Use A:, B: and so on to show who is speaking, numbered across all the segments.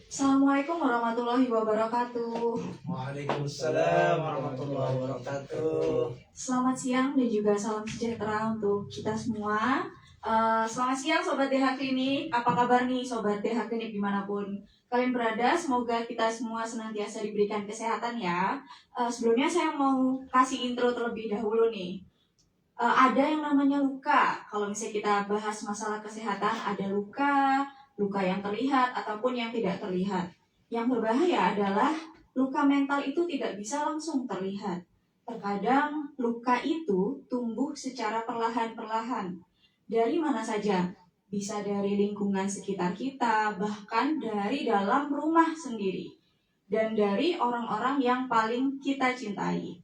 A: Assalamualaikum warahmatullahi wabarakatuh.
B: Waalaikumsalam warahmatullahi wabarakatuh.
A: Selamat siang dan juga salam sejahtera untuk kita semua. Selamat siang Sobat DH Klinik. Apa kabar nih Sobat DH Klinik dimanapun kalian berada? Semoga kita semua senantiasa diberikan kesehatan ya. Sebelumnya saya mau kasih intro terlebih dahulu nih. Ada yang namanya luka. Kalau misalnya kita bahas masalah kesehatan, ada luka yang terlihat ataupun yang tidak terlihat. Yang berbahaya adalah luka mental itu tidak bisa langsung terlihat. Terkadang luka itu tumbuh secara perlahan-perlahan. Dari mana saja? Bisa dari lingkungan sekitar kita, bahkan dari dalam rumah sendiri. Dan dari orang-orang yang paling kita cintai.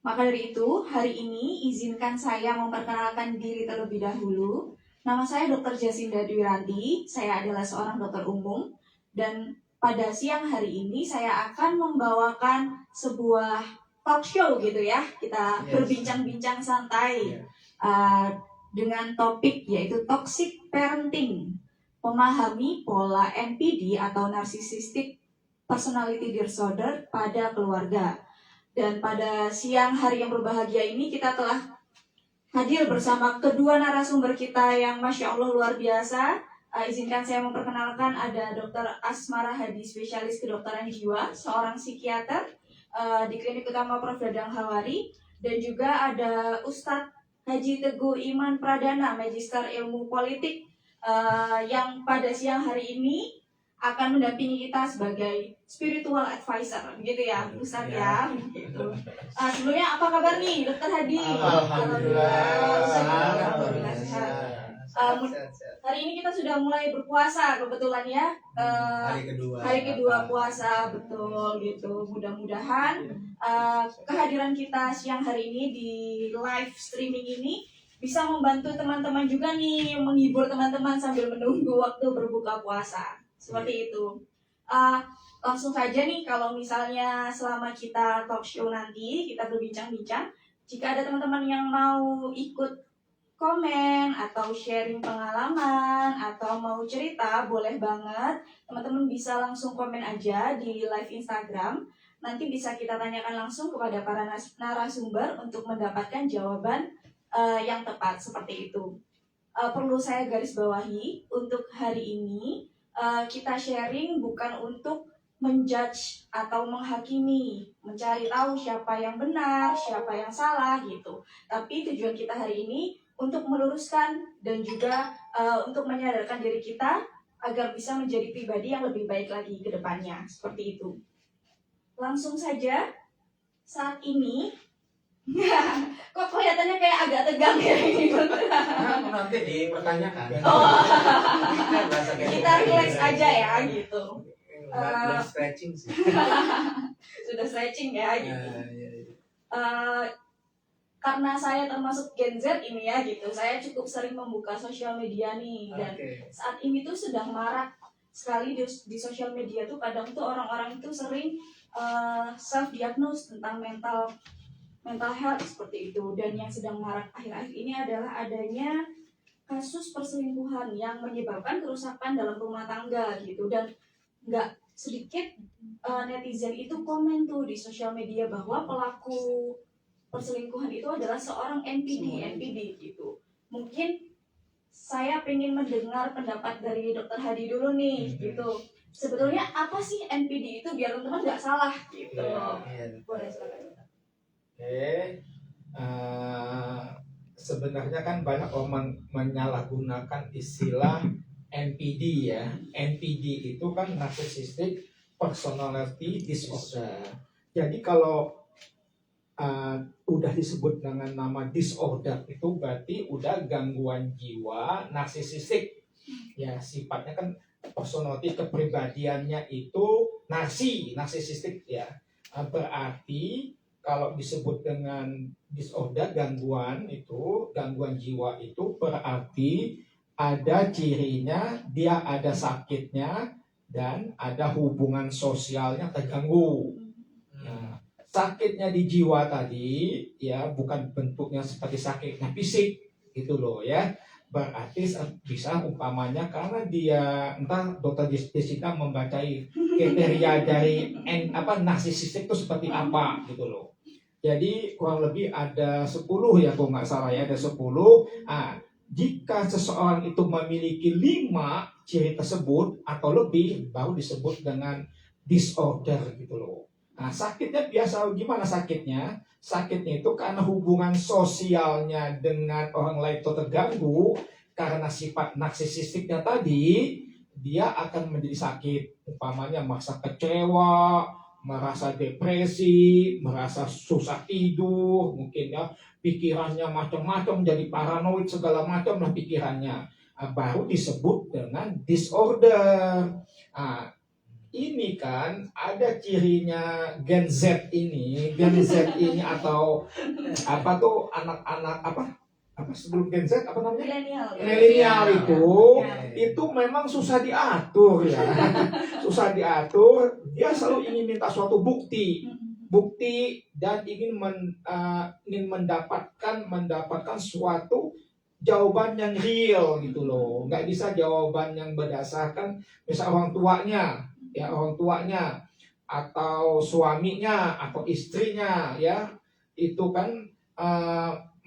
A: Maka dari itu, hari ini izinkan saya memperkenalkan diri terlebih dahulu. Nama saya Dr. Jasinda Dwiranti, saya adalah seorang dokter umum. Dan pada siang hari ini saya akan membawakan sebuah talk show gitu ya. Kita berbincang-bincang santai dengan topik yaitu Toxic Parenting. Memahami pola NPD atau Narcissistic Personality Disorder pada keluarga. Dan pada siang hari yang berbahagia ini kita telah hadir bersama kedua narasumber kita yang Masya Allah luar biasa. Izinkan saya memperkenalkan ada Dr. Asmara Hadi, spesialis kedokteran jiwa, seorang psikiater di Klinik Utama Prof. Dadang Hawari. Dan juga ada Ustadz Haji Teguh Iman Pradana, Magister Ilmu Politik yang pada siang hari ini akan mendampingi kita sebagai spiritual advisor, gitu ya, Ustadz ya. Gitu. Sebelumnya apa kabar nih, Dokter Hadi?
B: Alhamdulillah
A: sehat. Hari ini kita sudah mulai berpuasa kebetulan ya. Hari kedua puasa, betul gitu. Mudah-mudahan kehadiran kita siang hari ini di live streaming ini bisa membantu teman-teman juga nih, menghibur teman-teman sambil menunggu waktu berbuka puasa. Seperti itu. Langsung saja nih, kalau misalnya selama kita talk show nanti, kita berbincang-bincang, jika ada teman-teman yang mau ikut komen atau sharing pengalaman atau mau cerita, boleh banget. Teman-teman bisa langsung komen aja di live Instagram. Nanti bisa kita tanyakan langsung kepada para narasumber untuk mendapatkan jawaban yang tepat, seperti itu. Perlu saya garis bawahi, untuk hari ini kita sharing bukan untuk menjudge atau menghakimi, mencari tahu siapa yang benar, siapa yang salah gitu. Tapi tujuan kita hari ini untuk meluruskan dan juga untuk menyadarkan diri kita agar bisa menjadi pribadi yang lebih baik lagi ke depannya. Seperti itu. Langsung saja, saat ini kok kelihatannya kayak agak tegang ya ini.
B: Nanti dipertanyakan.
A: Kita relax aja ya gitu.
B: Belum stretching sih.
A: Sudah stretching ya gitu. Karena saya termasuk Gen Z ini ya gitu, saya cukup sering membuka sosial media nih, dan saat ini tuh sedang marak sekali di sosial media tuh, kadang tuh orang-orang itu sering self diagnose tentang mental health seperti itu. Dan yang sedang marak akhir-akhir ini adalah adanya kasus perselingkuhan yang menyebabkan kerusakan dalam rumah tangga gitu. Dan nggak sedikit netizen itu komen tuh di sosial media bahwa pelaku perselingkuhan itu adalah seorang NPD gitu. Mungkin saya pengen mendengar pendapat dari Dokter Hadi dulu nih gitu. Sebetulnya apa sih NPD itu biar teman-teman nggak salah gitu. Boleh silakan.
C: Sebenarnya kan banyak orang menyalahgunakan istilah NPD ya. NPD itu kan Narcissistic Personality Disorder. Jadi kalau udah disebut dengan nama disorder itu berarti udah gangguan jiwa narsisistik. Ya, sifatnya kan personality, kepribadiannya itu narsisistik ya. Berarti kalau disebut dengan disorder, gangguan jiwa itu berarti ada cirinya, dia ada sakitnya, dan ada hubungan sosialnya terganggu. Nah, sakitnya di jiwa tadi ya bukan bentuknya seperti sakitnya fisik gitu loh ya, berarti bisa umpamanya karena dia entah Dokter Jessica membaca kriteria dari narsisistik itu seperti apa gitu loh. Jadi kurang lebih ada 10 ya kalau nggak salah ya, ada 10. Jika seseorang itu memiliki 5 ciri tersebut atau lebih baru disebut dengan disorder gitu loh. Nah, sakitnya biasa gimana sakitnya? Sakitnya itu karena hubungan sosialnya dengan orang lain itu terganggu karena sifat narsisistiknya tadi, dia akan menjadi sakit. Umpamanya merasa kecewa, merasa depresi, merasa susah tidur, mungkin ya pikirannya macam-macam, jadi paranoid segala macam lah pikirannya. Baru disebut dengan disorder. Nah, ini kan ada cirinya Gen Z ini, atau apa tuh anak-anak apa sebelum Gen Z apa namanya? Milenial itu memang susah diatur ya. Susah diatur, dia selalu ingin minta suatu bukti dan ingin mendapatkan suatu jawaban yang real gitu loh. Nggak bisa jawaban yang berdasarkan misal orang tuanya atau suaminya atau istrinya ya, itu kan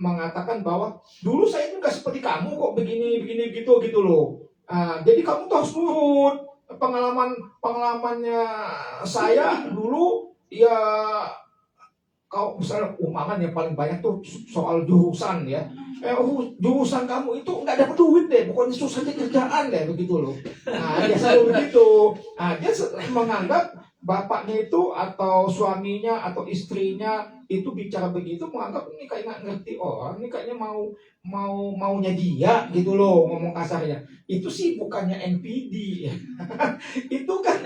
C: mengatakan bahwa dulu saya juga seperti kamu kok begini gitu loh. Jadi kamu tuh harus nurut. Pengalamannya saya dulu ya, kalau misalnya umpamanya paling banyak tuh soal jurusan ya. Jurusan kamu itu nggak dapat duit deh, pokoknya susah cari kerjaan deh begitu loh. Dia selalu begitu. Dia menganggap bapaknya itu atau suaminya atau istrinya itu bicara begitu, menganggap ini kayak nggak ngerti orang, ini kayaknya maunya dia gitu loh, ngomong kasarnya. Itu sih bukannya NPD ya. Itu kan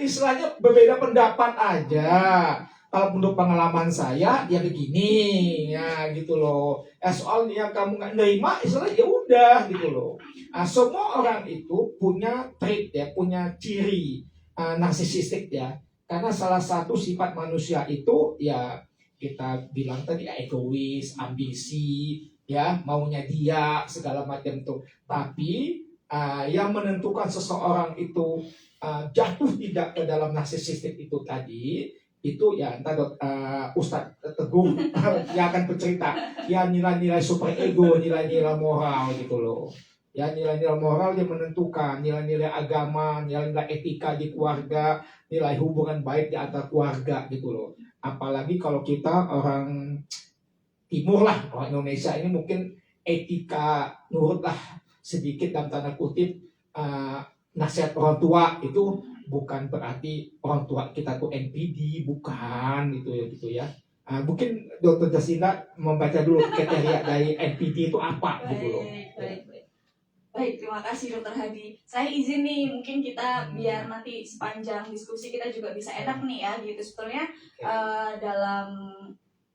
C: istilahnya berbeda pendapat aja. Kalau menurut pengalaman saya ya begini ya gitu loh. Soalnya kamu nggak nerima, istilahnya ya udah gitu loh. Semua orang itu punya trait ya, punya ciri narsisistik ya. Karena salah satu sifat manusia itu ya kita bilang tadi ya, egois, ambisi, ya maunya dia segala macam tuh. Tapi yang menentukan seseorang itu jatuh tidak ke dalam narsisistik itu tadi, itu ya entah Ustadz Teguh yang akan bercerita ya nilai-nilai super ego, nilai-nilai moral gitu loh. Ya nilai-nilai moral yang menentukan, nilai-nilai agama, nilai-nilai etika di keluarga, nilai hubungan baik di antar keluarga gitu loh. Apalagi kalau kita orang timur lah, orang Indonesia ini mungkin etika nurut lah sedikit dalam tanda kutip, nasihat orang tua itu bukan berarti orang tua kita tuh NPD, bukan gitu ya. Mungkin Dr. Jasinda membaca dulu kriteria dari NPD itu apa gitu loh.
A: Baik, terima kasih Dokter Hadi. Saya izin nih, mungkin kita biar nanti sepanjang diskusi kita juga bisa enak nih ya gitu. Sebetulnya dalam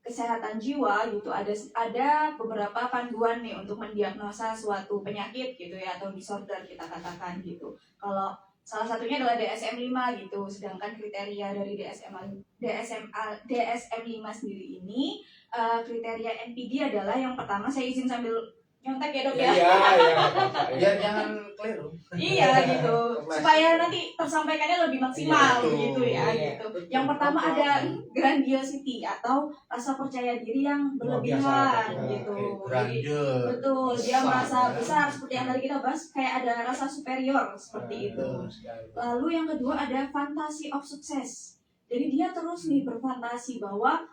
A: kesehatan jiwa gitu ada beberapa panduan nih untuk mendiagnosa suatu penyakit gitu ya, atau disorder kita katakan gitu. Kalau salah satunya adalah DSM-5 gitu. Sedangkan kriteria dari DSM-5 sendiri ini, kriteria NPD adalah yang pertama, saya izin sambil nyontek ya Dok ya.
B: Iya, jangan keliru.
A: Iya gitu. Supaya nanti tersampaikannya lebih maksimal gitu ya gitu. Yang pertama ada grandiosity atau rasa percaya diri yang berlebihan gitu. Jadi betul, dia merasa besar seperti yang tadi kita bahas, kayak ada rasa superior seperti itu. Lalu yang kedua ada fantasy of success. Jadi dia terus nih berfantasi bahwa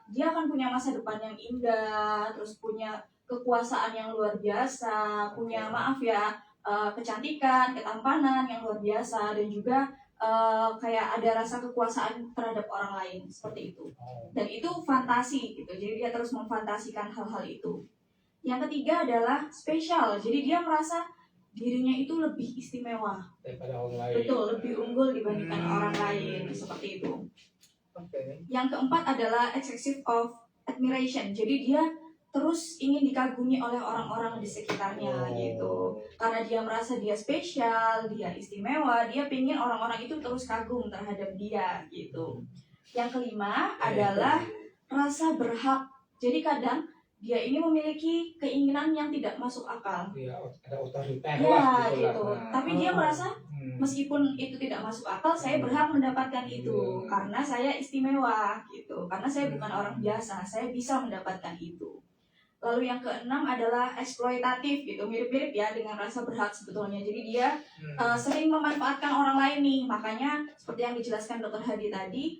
A: dia akan punya masa depan yang indah, terus punya kekuasaan yang luar biasa, punya kecantikan, ketampanan yang luar biasa, dan juga kayak ada rasa kekuasaan terhadap orang lain seperti itu. Dan itu fantasi gitu. Jadi dia terus memfantasikan hal-hal itu. Yang ketiga adalah spesial. Jadi dia merasa dirinya itu lebih istimewa
C: daripada orang lain.
A: Betul, lebih unggul dibandingkan orang lain seperti itu. Yang keempat adalah excessive of admiration. Jadi dia terus ingin dikagumi oleh orang-orang di sekitarnya gitu. Karena dia merasa dia spesial, dia istimewa, dia pingin orang-orang itu terus kagum terhadap dia gitu. Yang kelima adalah rasa berhak. Jadi kadang dia ini memiliki keinginan yang tidak masuk akal.
C: Ya, ada otoriter
A: Ya
C: lah
A: gitu.
C: lah. Nah,
A: Tapi dia merasa
C: hmm.
A: meskipun itu tidak masuk akal, saya berhak mendapatkan itu karena saya istimewa gitu. Karena saya bukan orang biasa, saya bisa mendapatkan itu. Lalu yang keenam adalah eksploitatif gitu, mirip-mirip ya dengan rasa berhak sebetulnya. Jadi dia sering memanfaatkan orang lain nih. Makanya seperti yang dijelaskan Dr. Hadi tadi,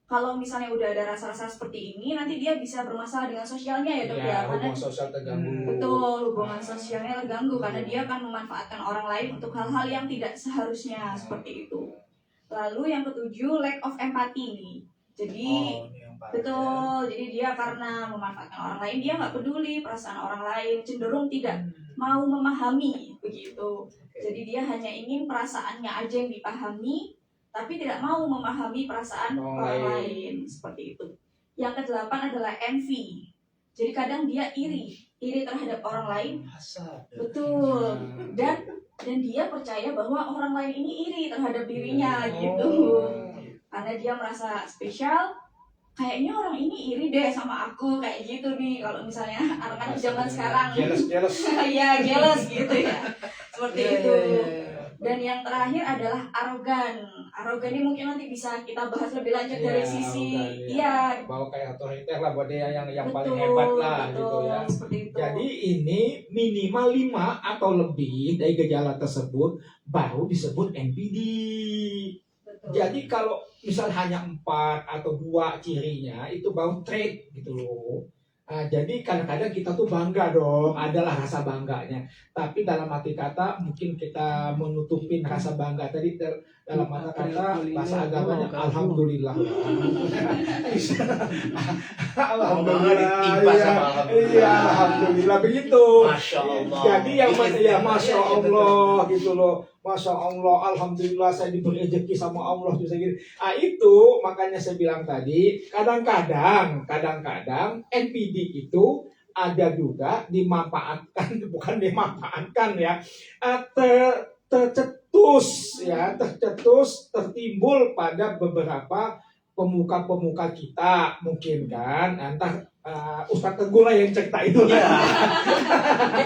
A: kalau misalnya udah ada rasa-rasa seperti ini, nanti dia bisa bermasalah dengan sosialnya ya dok ya. Karena
C: hubungan sosial terganggu.
A: betul, hubungan sosialnya terganggu karena dia akan memanfaatkan orang lain untuk hal-hal yang tidak seharusnya seperti itu. Lalu yang ketujuh, lack of empathy nih. Jadi betul, jadi dia karena memanfaatkan orang lain, dia nggak peduli perasaan orang lain, cenderung tidak mau memahami begitu. Jadi dia hanya ingin perasaannya aja yang dipahami, tapi tidak mau memahami perasaan orang lain seperti itu. Yang kedelapan adalah envy. Jadi kadang dia iri terhadap orang lain. Betul. Dan dia percaya bahwa orang lain ini iri terhadap dirinya gitu. Karena dia merasa spesial, kayaknya orang ini iri deh sama aku kayak gitu nih. Kalau misalnya anak-anak zaman sekarang
C: jealous.
A: ya jealous gitu ya. Seperti itu. Dan yang terakhir adalah arogan. Arogan ini mungkin nanti bisa kita bahas lebih lanjut dari sisi
C: bahwa kayak otoriter lah, buat dia yang paling hebat lah gitu ya.
A: Seperti itu.
C: Jadi ini minimal 5 atau lebih dari gejala tersebut baru disebut NPD. Betul. Jadi kalau misal hanya 4 atau 2 cirinya itu baru trait gitu loh. Nah, jadi kadang-kadang kita tuh bangga dong, adalah rasa bangganya. Tapi dalam arti kata mungkin kita menutupin rasa bangga tadi dalam kata bahasa agamanya alhamdulillah. Alhamdulillah. Iya, alhamdulillah begitu.
B: Masya Allah.
C: Jadi yang ya masya Allah gitu loh. Masya Allah, alhamdulillah saya diberi rezeki sama Allah bisa gitu. Nah itu makanya saya bilang tadi, kadang-kadang NPD itu ada juga dimanfaatkan, bukan dimanfaatkan ya, tercetus tertimbul pada beberapa pemuka-pemuka kita mungkin kan, entah Ustadz Teguh lah yang cerita itu
B: ya.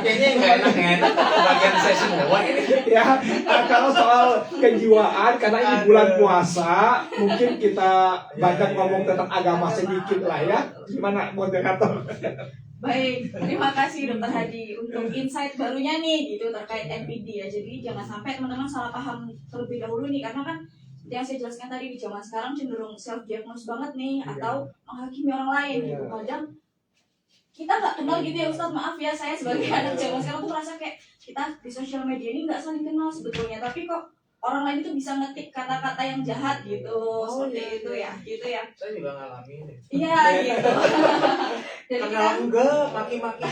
B: Kayaknya nggak enak bagian saya semua ini
C: ya. Kalau soal kejiwaan karena ini bulan puasa mungkin kita banyak ngomong tentang agama sedikit lah ya. Gimana moderator?
A: Baik, terima kasih Dr. Hadi untuk insight barunya nih gitu terkait NPD ya. Jadi jangan sampai teman-teman salah paham terlebih dahulu nih, karena kan yang saya jelaskan tadi di zaman sekarang cenderung self diagnose banget nih, atau menghakimi orang lain gitu. Kadang kita nggak kenal gitu ya Ustadz, maaf ya saya sebagai anak zaman sekarang tuh merasa kayak kita di sosial media ini nggak saling kenal sebetulnya, tapi kok orang lain itu bisa ngetik kata-kata yang jahat gitu, seperti itu ya, gitu ya.
B: Saya juga ngalamin.
A: Iya gitu. Jadi
B: kenal enggak, maki-maki.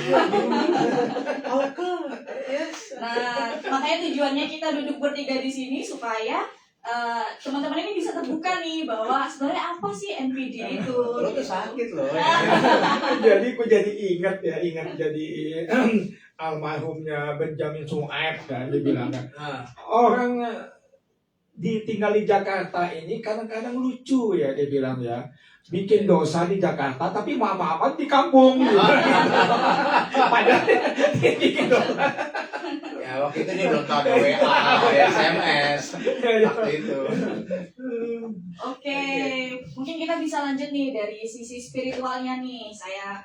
A: Nah, makanya tujuannya kita duduk bertiga di sini supaya teman-teman ini bisa terbuka nih bahwa sebenarnya apa sih NPD itu.
B: Lo tuh sakit loh.
C: Jadi aku jadi ingat jadi almarhumnya Benjamin Sueb kan, dia bilang kan, orang ditinggal di Jakarta ini kadang-kadang lucu ya, dia bilang ya, bikin dosa di Jakarta tapi maaf-maafan di kampung. Padahal dia bikin dosa.
B: Ya waktu itu dia belum tahu ada WA, SMS waktu itu.
A: Oke, mungkin kita bisa lanjut nih dari sisi spiritualnya nih. Saya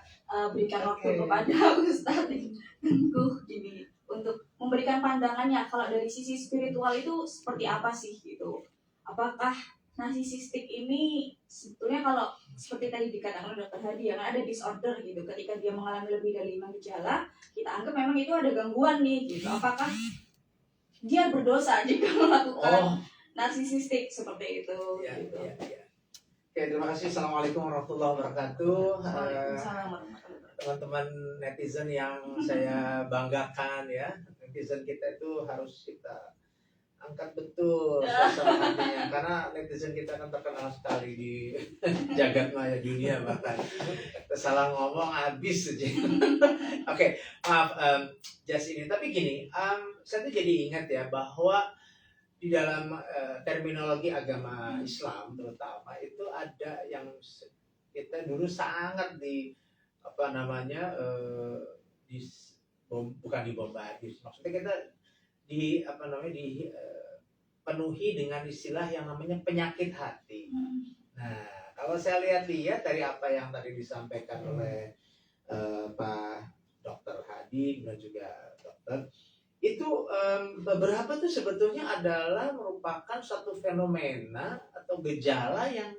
A: berikan waktu kepada Ustadz Teguh gini untuk memberikan pandangannya kalau dari sisi spiritual itu seperti apa sih gitu. Apakah narsisistik ini sebetulnya kalau seperti tadi dikatakan Dr. Hadi ya kan ada disorder gitu, ketika dia mengalami lebih dari 5 gejala kita anggap memang itu ada gangguan nih gitu. Apakah dia berdosa jika melakukan narsisistik seperti itu gitu.
B: Ya. Oke, terima kasih. Assalamualaikum warahmatullahi wabarakatuh.
A: Waalaikumsalam warahmatullahi wabarakatuh.
B: Teman-teman netizen yang saya banggakan ya, netizen kita itu harus kita angkat betul suasana hatinya, karena netizen kita kan terkenal sekali di jagat maya dunia, bahkan salah ngomong habis aja. Oke, maaf just ini, tapi gini, saya tuh jadi ingat ya bahwa di dalam terminologi agama Islam terutama itu ada yang kita dulu sangat apa namanya bukan dibombardir, maksudnya kita penuhi dengan istilah yang namanya penyakit hati. Nah, kalau saya lihat dari apa yang tadi disampaikan oleh Pak Dokter Hadi dan juga dokter, itu beberapa tuh sebetulnya adalah merupakan suatu fenomena atau gejala yang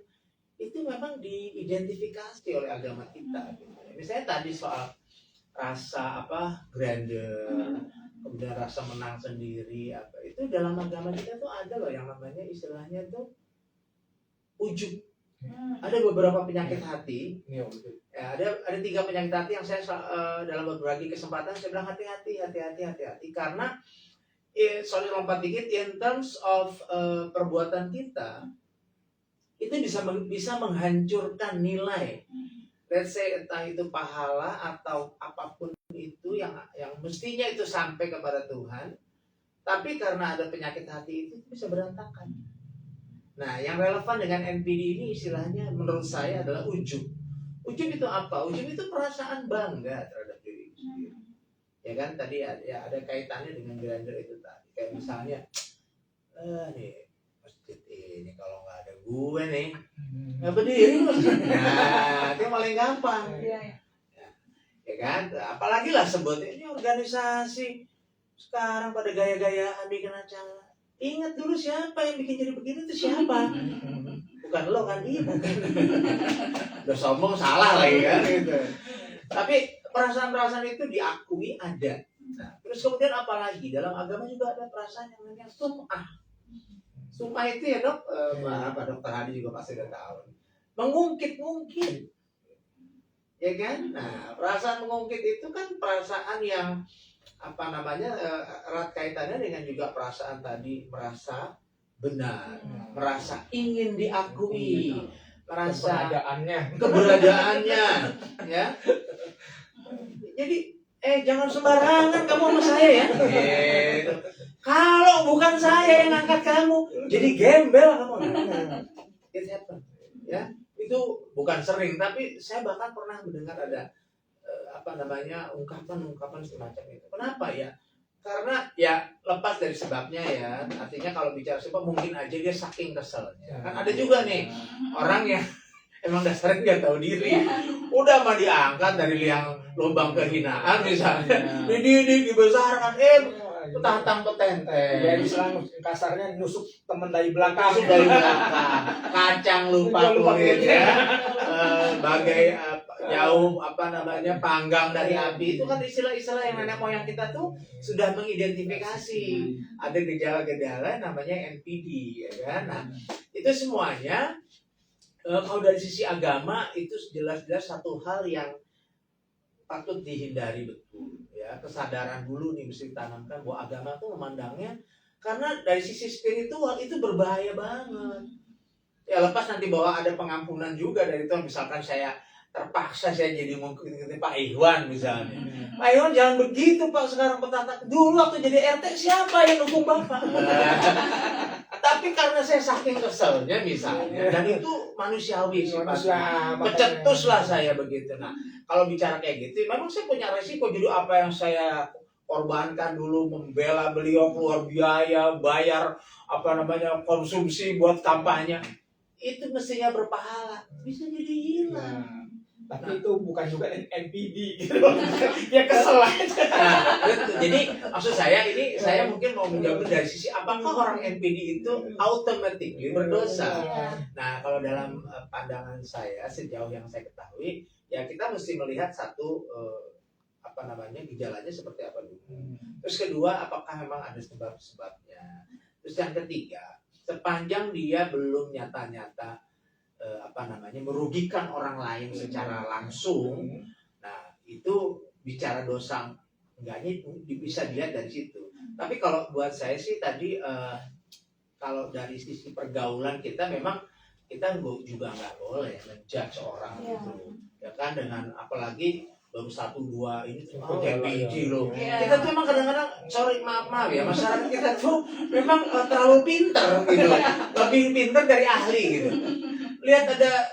B: itu memang diidentifikasi oleh agama kita. Misalnya tadi soal rasa grandeur, kemudian rasa menang sendiri, itu dalam agama kita tuh ada loh yang namanya istilahnya tuh ujub. Ada beberapa penyakit hati. Ya, ada 3 penyakit hati yang saya dalam beberapa kesempatan saya bilang hati-hati karena sorry lompat dikit, in terms of perbuatan kita itu bisa menghancurkan nilai. Let's say entah itu pahala atau apapun itu yang mestinya itu sampai kepada Tuhan, tapi karena ada penyakit hati itu bisa berantakan. Nah, yang relevan dengan NPD ini istilahnya menurut saya adalah ujub. Ujub itu apa? Ujub itu perasaan bangga terhadap diri sendiri. Ya kan, tadi ada kaitannya dengan grandeur itu tadi. Kayak misalnya, nih masjid ini kalau nggak ada gue nih, nggak berdiri masjidnya. Itu paling gampang. Ya kan, apalagi lah sebutnya ini organisasi sekarang pada gaya-gayaan bikin acara. Ingat dulu siapa yang bikin jadi begini itu siapa? Bukan lo kan? Iya bukan. Udah sombong salah lagi kan gitu. Tapi perasaan-perasaan itu diakui ada. Nah, terus kemudian apalagi dalam agama juga ada perasaan yang namanya sum'ah. Sum'ah itu ya dok, Pak Dokter Hadi juga pasti udah tahu. Mengungkit-ungkit. Ya kan? Nah, perasaan mengungkit itu kan perasaan yang erat kaitannya dengan juga perasaan tadi merasa benar, merasa ingin diakui, merasa keberadaannya, ya. Jadi jangan sembarangan kamu sama saya ya. Gitu. Kalau bukan saya yang angkat kamu, jadi gembel kamu. It happen, ya. Itu bukan sering, tapi saya bahkan pernah mendengar ada ungkapan semacam itu. Kenapa ya? Karena ya lepas dari sebabnya ya, artinya kalau bicara sebab mungkin aja dia saking keselnya. Kan ada juga nih orang yang emang dasarnya nggak tahu diri, udah mah diangkat dari liang lubang kehinaan misalnya, dibesarkan, petantang petenteng.
C: Ya Islam kasarnya nusuk teman dari belakang.
B: Kacang lupa kulit ya. Bagai jauh panggang dari api, itu kan istilah-istilah yang nenek moyang kita tuh sudah mengidentifikasi ada gejala-gejala namanya NPD, ya kan. Nah, itu semuanya kalau dari sisi agama itu jelas-jelas satu hal yang patut dihindari betul, ya. Kesadaran dulu nih mesti ditanamkan bahwa agama tuh memandangnya, karena dari sisi spiritual itu berbahaya banget. Ya lepas nanti bahwa ada pengampunan juga dari Tuhan, misalkan saya terpaksa saya jadi ngikutin Pak Iwan misalnya. Pak Iwan jangan begitu Pak, sekarang petata. Dulu waktu jadi RT siapa yang dukung Bapak? Tapi karena saya saking keselnya misalnya, dan itu manusiawi sih, pecetus lah saya begitu. Nah, kalau bicara kayak gitu, memang saya punya resiko. Jadi apa yang saya korbankan dulu membela beliau, keluar biaya, bayar konsumsi buat kampanye, itu mestinya berpahala, bisa jadi hilang.
C: Tapi itu bukan juga NPD gitu. Ya kesel aja.
B: Jadi maksud saya ini, saya mungkin mau menjawab dari sisi apakah orang NPD itu automatically berdosa. Nah, kalau dalam pandangan saya sejauh yang saya ketahui, ya kita mesti melihat satu gejalanya seperti apa dulu. Terus kedua, apakah memang ada sebab-sebabnya. Terus yang ketiga, sepanjang dia belum nyata-nyata merugikan orang lain secara langsung, nah itu bicara dosa enggaknya bisa dilihat dari situ. Tapi kalau buat saya sih tadi kalau dari sisi pergaulan kita, memang kita juga nggak boleh ngejudge orang gitu, ya kan, dengan apalagi baru 1-2 ini TPG loh. Kita tuh emang kadang-kadang maaf ya, masyarakat kita tuh memang terlalu pintar gitu, lebih pintar dari ahli gitu. Lihat ada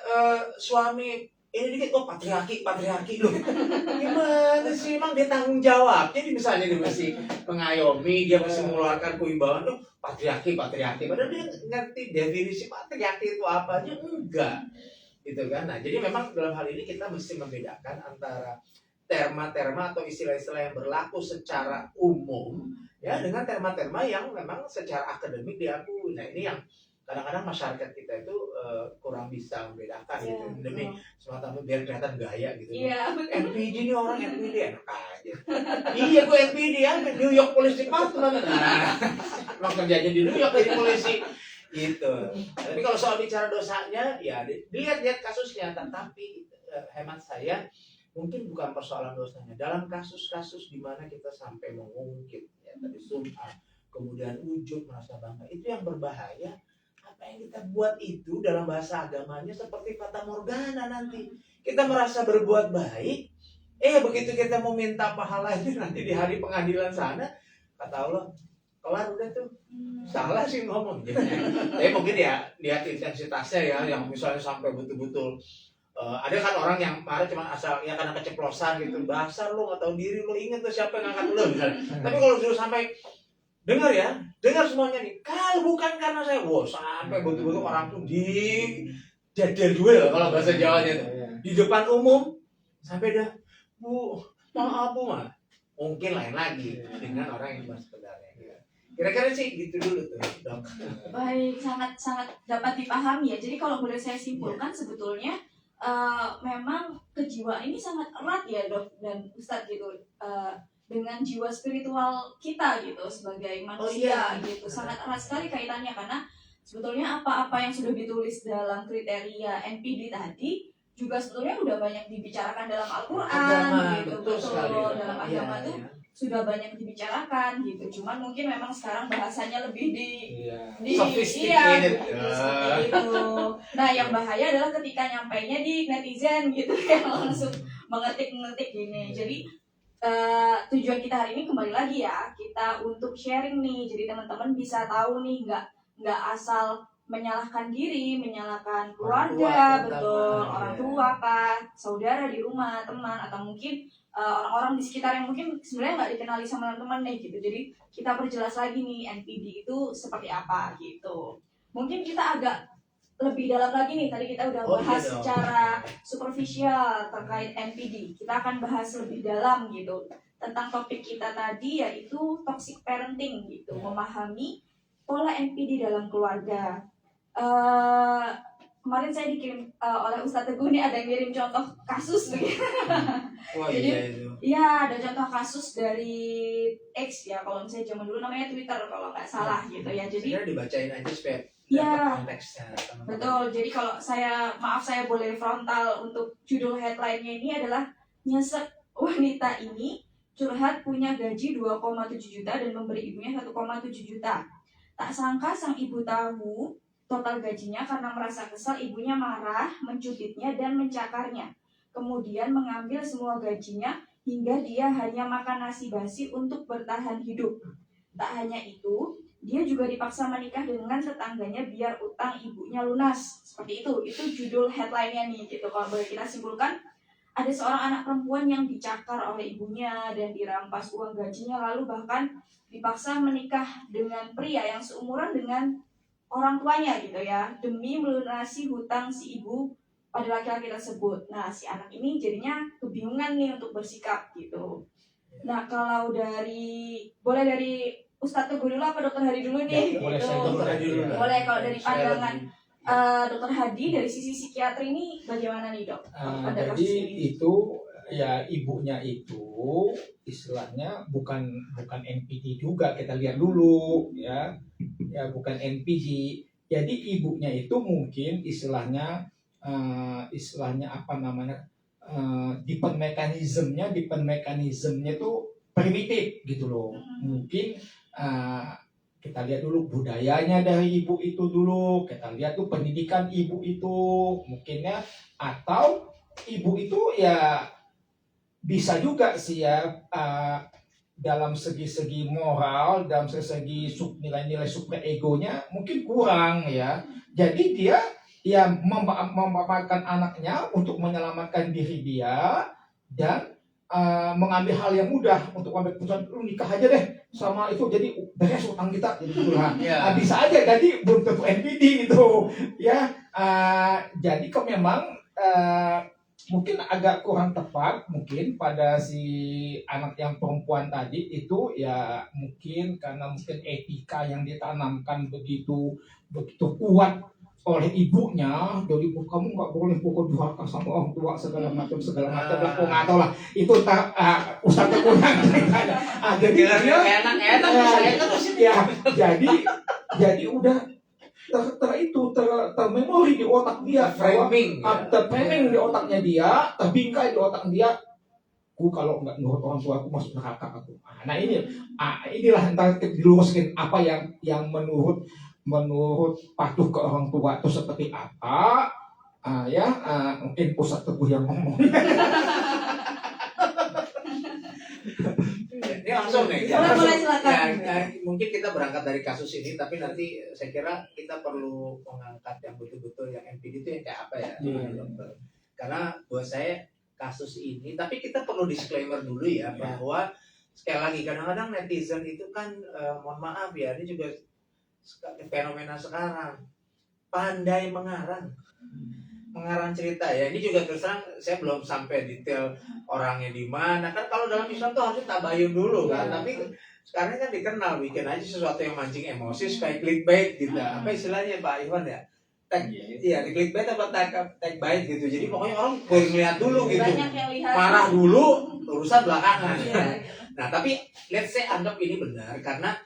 B: suami ini dikit kok patriarki loh. Gimana sih, emang dia tanggung jawab. Jadi misalnya dia masih mengayomi, dia masih mengeluarkan kewibawaan tuh patriarki. Padahal dia ngerti definisi patriarki itu apa aja enggak. Gitu kan. Nah, jadi memang dalam hal ini kita mesti membedakan antara terma-terma atau istilah-istilah yang berlaku secara umum ya dengan terma-terma yang memang secara akademik diakui. Nah, ini yang kadang-kadang masyarakat kita itu kurang bisa membedakan gitu demi semata biar kelihatan gaya gitu.
A: Iya, betul.
B: NPD ini orang NPD enak aja. Iya, gue NPD ya, New York Police Department. Nah, emang kerjanya di New York jadi polisi gitu. Tapi kalau soal bicara dosanya ya dilihat kasusnya, tetapi hemat saya mungkin bukan persoalan dosanya. Dalam kasus-kasus di mana kita sampai mengungkit ya tadi sum'ah, kemudian ujub, merasa bangga, itu yang berbahaya. Apa yang kita buat itu dalam bahasa agamanya seperti fata morgana nanti. Kita merasa berbuat baik, begitu kita mau minta pahalanya nanti di hari pengadilan sana, kata Allah, kelar udah tuh. Salah sih ngomong. Tapi mungkin ya lihat intensitasnya ya, yang misalnya sampai betul-betul ada kan orang yang marah cuma asal ya karena keceplosan gitu, dasar lo nggak tahu diri lo, inget tuh siapa yang ngangkat lo misalnya. Tapi kalau sudah sampai dengar semuanya nih, kalau bukan karena saya, sampai betul-betul orang tuh di jadel duel kalau bahasa Jawanya tuh di depan umum sampai dah, Bu, maaf Bu mah, mungkin lain lagi dengan orang yang cuma sebenarnya. Kira-kira sih gitu dulu tuh, Dok.
A: Baik, sangat dapat dipahami ya. Jadi kalau boleh saya simpulkan sebetulnya memang kejiwaan ini sangat erat ya Dok dan Ustadz gitu, dengan jiwa spiritual kita gitu sebagai manusia gitu, sangat erat sekali kaitannya, karena sebetulnya apa-apa yang sudah ditulis dalam kriteria NPD tadi juga sebetulnya udah banyak dibicarakan dalam Al-Quran gitu, betul dalam agama itu sudah banyak dibicarakan gitu. Cuman mungkin memang sekarang bahasanya lebih di
B: sophisticated.
A: Seperti itu. Nah, yang bahaya adalah ketika nyampainya di netizen gitu yang langsung mengetik gini. Jadi tujuan kita hari ini kembali lagi ya, kita untuk sharing nih. Jadi teman-teman bisa tahu nih, nggak asal menyalahkan diri, menyalahkan keluarga, betul, orang tua kah, saudara di rumah, teman, atau mungkin orang-orang di sekitar yang mungkin sebenarnya nggak dikenali sama teman-teman nih gitu. Jadi kita perjelas lagi nih NPD itu seperti apa gitu. Mungkin kita agak lebih dalam lagi nih, tadi kita udah bahas secara superficial terkait NPD. Kita akan bahas lebih dalam gitu tentang topik kita tadi, yaitu toxic parenting gitu, memahami pola NPD dalam keluarga. Kemarin saya dikirim oleh Ustadz Teguh nih, ada yang ngirim contoh kasus begitu. Jadi iya, ada contoh kasus dari X ya, kalau misalnya zaman dulu namanya Twitter kalau nggak salah gitu ya. Jadi
B: dibacain aja supaya
A: ya,
B: konteksnya.
A: Betul. Jadi kalau saya boleh frontal untuk judul headline-nya ini adalah nyesek wanita ini curhat punya gaji 2,7 juta dan memberi ibunya 1,7 juta. Tak sangka sang ibu tahu total gajinya karena merasa kesal ibunya marah, mencubitnya dan mencakarnya. Kemudian mengambil semua gajinya hingga dia hanya makan nasi basi untuk bertahan hidup. Tak hanya itu, dia juga dipaksa menikah dengan tetangganya biar utang ibunya lunas. Seperti itu judul headline-nya nih gitu. Kalau boleh kita simpulkan, ada seorang anak perempuan yang dicakar oleh ibunya dan dirampas uang gajinya, lalu bahkan dipaksa menikah dengan pria yang seumuran dengan orang tuanya gitu ya, demi melunasi hutang si ibu pada laki-laki tersebut. Nah, si anak ini jadinya kebingungan nih untuk bersikap gitu. Nah, kalau boleh dari Ustadz Teguh dulu apa Dokter Hadi dulu nih?
C: Boleh
A: gitu.
C: saya Dokter Hadi dulu.
A: Boleh, kalau dari pandangan Dokter Hadi dari sisi psikiatri ini bagaimana nih Dok?
C: Jadi itu ya ibunya itu istilahnya bukan NPD juga, kita lihat dulu ya bukan NPD. Jadi ibunya itu mungkin istilahnya apa namanya, different mekanismenya itu primitif gitu loh. Mungkin kita lihat dulu budayanya dari ibu itu dulu, kita lihat tuh pendidikan ibu itu mungkinnya, atau ibu itu ya bisa juga sih ya dalam segi moral, dalam segi nilai-nilai super egonya mungkin kurang ya. Jadi dia ya memanfaatkan anaknya untuk menyelamatkan diri dia dan mengambil hal yang mudah untuk ambil keputusan lu nikah aja deh sama itu jadi beres utang kita jadi gitu lah.
B: Ya.
C: Bisa aja jadi belum tentu NPD gitu ya. Jadi kok memang mungkin agak kurang tepat mungkin pada si anak yang perempuan tadi itu ya mungkin karena mungkin etika yang ditanamkan begitu begitu kuat oleh ibunya, jadi kamu nggak boleh pukul durhaka sama orang tua segala macam lah, kok nggak tahu lah itu Ustaz kurang ceritanya. Jadi dia
B: enak saya terus
C: ya jadi udah termemori di otak dia
B: framing
C: terframing di otaknya dia, terbingkai di otak dia. Kalau nggak nurut orang tua aku masuk neraka aku. Nah inilah entar diluruskan apa yang menurut patuh ke orang tua itu seperti apa. Mungkin Ustaz Teguh yang ngomong.
B: Ini langsung nih.
A: Boleh, silakan.
B: Mungkin kita berangkat dari kasus ini, tapi nanti saya kira kita perlu mengangkat yang betul-betul yang NPD itu yang kayak apa ya, dokter. Karena buat saya kasus ini, tapi kita perlu disclaimer dulu ya bahwa sekali lagi kadang-kadang netizen itu kan, mohon maaf ya, ini juga fenomena sekarang pandai mengarang cerita ya. Ini juga terus terang saya belum sampai detail orangnya di mana kan. Kalau dalam Islam tuh harusnya tabayun dulu kan, tapi sekarang kan dikenal bikin aja sesuatu yang mancing emosi supaya clickbait gitu. Apa istilahnya Pak Iwan ya? Iya, di clickbait apa tag bait gitu. Jadi pokoknya orang boleh ngeliat dulu gitu.
A: Banyak yang lihat.
B: Marah dulu, urusan belakangan. Nah, tapi let's say anggap ini benar karena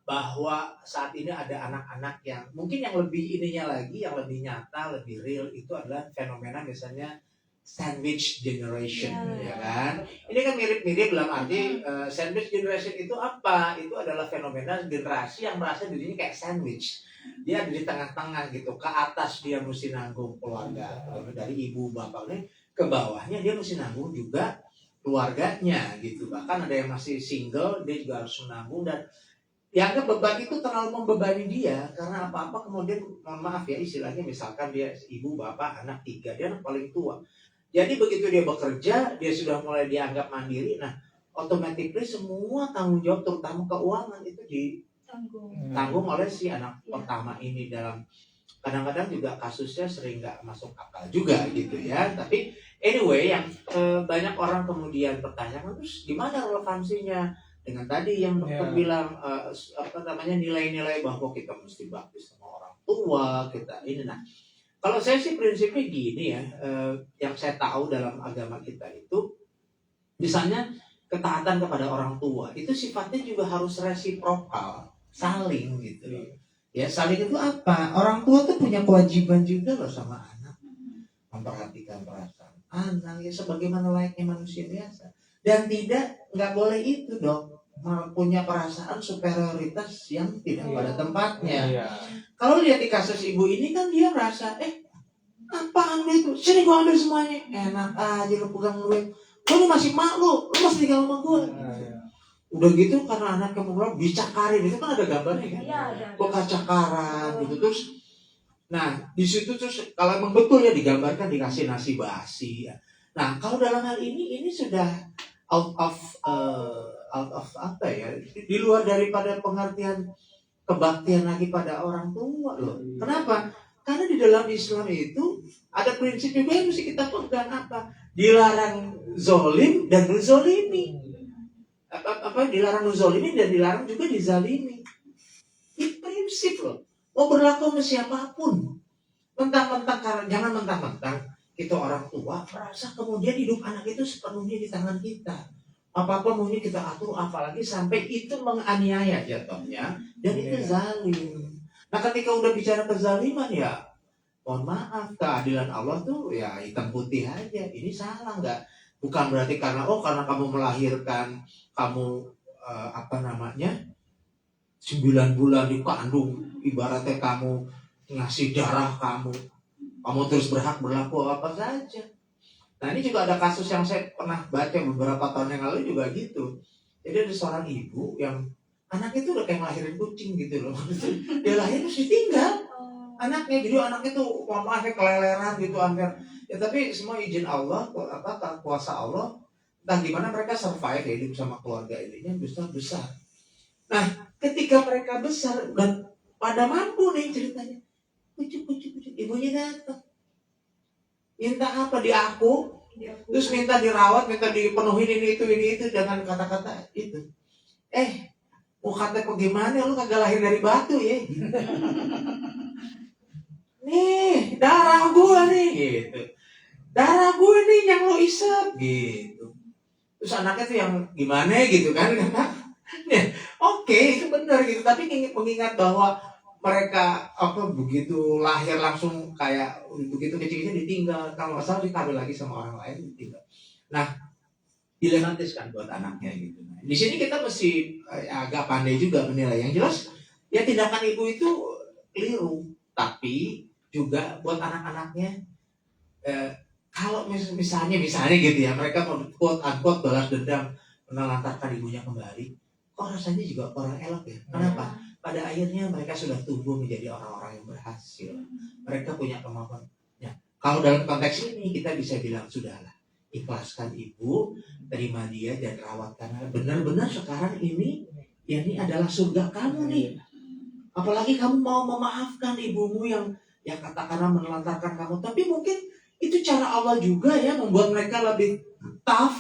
B: bahwa saat ini ada anak-anak yang mungkin yang lebih ininya lagi, yang lebih nyata, lebih real itu adalah fenomena misalnya sandwich generation, ya kan? Ini kan mirip-mirip dalam arti sandwich generation itu apa? Itu adalah fenomena generasi yang merasa dirinya kayak sandwich. Dia ada di tengah-tengah gitu, ke atas dia mesti nanggung keluarga dari ibu bapaknya, ke bawahnya dia mesti nanggung juga keluarganya gitu. Bahkan ada yang masih single, dia juga harus menanggung dan dianggap beban itu terlalu membebani dia karena apa-apa kemudian mohon maaf ya istilahnya misalkan dia ibu bapak anak 3 dia anak paling tua jadi begitu dia bekerja dia sudah mulai dianggap mandiri. Nah automatically semua tanggung jawab terutama keuangan itu ditanggung oleh si anak pertama ini. Dalam kadang-kadang juga kasusnya sering nggak masuk akal juga gitu ya. Tapi anyway yang banyak orang kemudian pertanyakan terus gimana relevansinya dengan tadi yang dokter bilang nilai-nilai bahwa kita mesti bakti sama orang tua kita ini. Nah kalau saya sih prinsipnya gini ya, yang saya tahu dalam agama kita itu misalnya ketaatan kepada orang tua itu sifatnya juga harus resiprokal, saling gitu. Ya saling itu apa? Orang tua tuh punya kewajiban juga loh sama anak, memperhatikan perasaan anak ya sebagaimana layaknya manusia biasa. Dan nggak boleh itu dong punya perasaan superioritas yang tidak pada tempatnya. Kalau lihat di kasus ibu ini kan dia merasa apaan itu, sini gua ambil semuanya, enak aja lu pegang duit, gua masih mak lu masih tinggal sama gua. Udah gitu karena anak kemudian dicakarin itu kan ada gambarnya kan, kok kacakaran gitu terus. Nah di situ terus kalau emang betul ya digambarkan dikasih nasi basi. Nah kalau dalam hal ini sudah out of apa ya, di luar daripada pengertian kebaktian lagi pada orang tua loh. Kenapa? Karena di dalam Islam itu ada prinsip juga yang mesti kita pegang apa? Dilarang zolim dan menzolimi. Dilarang menzolimi dan dilarang juga dizalimi. Ini prinsip loh. Mau berlaku sama siapapun. Jangan mentang-mentang kita orang tua merasa kemudian hidup anak itu sepenuhnya di tangan kita. Apa-apa maunya kita atur, apalagi sampai itu menganiaya jatuhnya dan itu zalim. Nah ketika udah bicara kezaliman ya mohon maaf, keadilan Allah tuh ya hitam putih aja. Ini salah nggak? Bukan berarti karena kamu melahirkan kamu 9 bulan dikandung, ibaratnya kamu ngasih darah kamu terus berhak berlaku apa saja. Nah ini juga ada kasus yang saya pernah baca beberapa tahun yang lalu juga gitu. Jadi ada seorang ibu yang anak itu udah kayak ngelahirin kucing gitu loh. Dia lahir terus ditinggal. anaknya. Jadi anaknya tuh mohon maaf ya, keleleran gitu hampir. Ya tapi semua izin Allah, kuasa Allah. Entah gimana mereka survive ya, hidup sama keluarga ininya besar. Nah, ketika mereka besar dan pada mampu nih ceritanya, kucuk, ibunya datang. Minta apa? Di aku, terus minta dirawat, minta dipenuhin ini itu dengan kata-kata itu. Mau kata kok gimana? Lu kagak lahir dari batu ya? Nih, darah gua nih, gitu. Darah gua nih yang lo isep, gitu. Terus anaknya tuh yang gimana gitu kan? Oke, itu benar gitu. Tapi mengingat bahwa mereka begitu lahir langsung kayak begitu kecil-kecil ditinggal, kalau nggak salah dikawin lagi sama orang lain ditinggal. Nah, dilematis kan buat anaknya gitu. Nah, di sini kita mesti agak pandai juga menilai. Yang jelas ya tindakan ibu itu keliru, tapi juga buat anak-anaknya kalau misalnya gitu ya, mereka quote unquote balas dendam menelantarkan ibunya kembali, kok rasanya juga orang elok ya. Kenapa? Pada akhirnya mereka sudah tumbuh menjadi orang-orang yang berhasil. Mereka punya kemampuan. Ya, kalau dalam konteks ini kita bisa bilang sudahlah, ikhlaskan ibu, terima dia dan rawat, karena benar-benar sekarang ini adalah surga kamu nih. Apalagi kamu mau memaafkan ibumu yang katakanlah menelantarkan kamu, tapi mungkin itu cara Allah juga ya, membuat mereka lebih tough,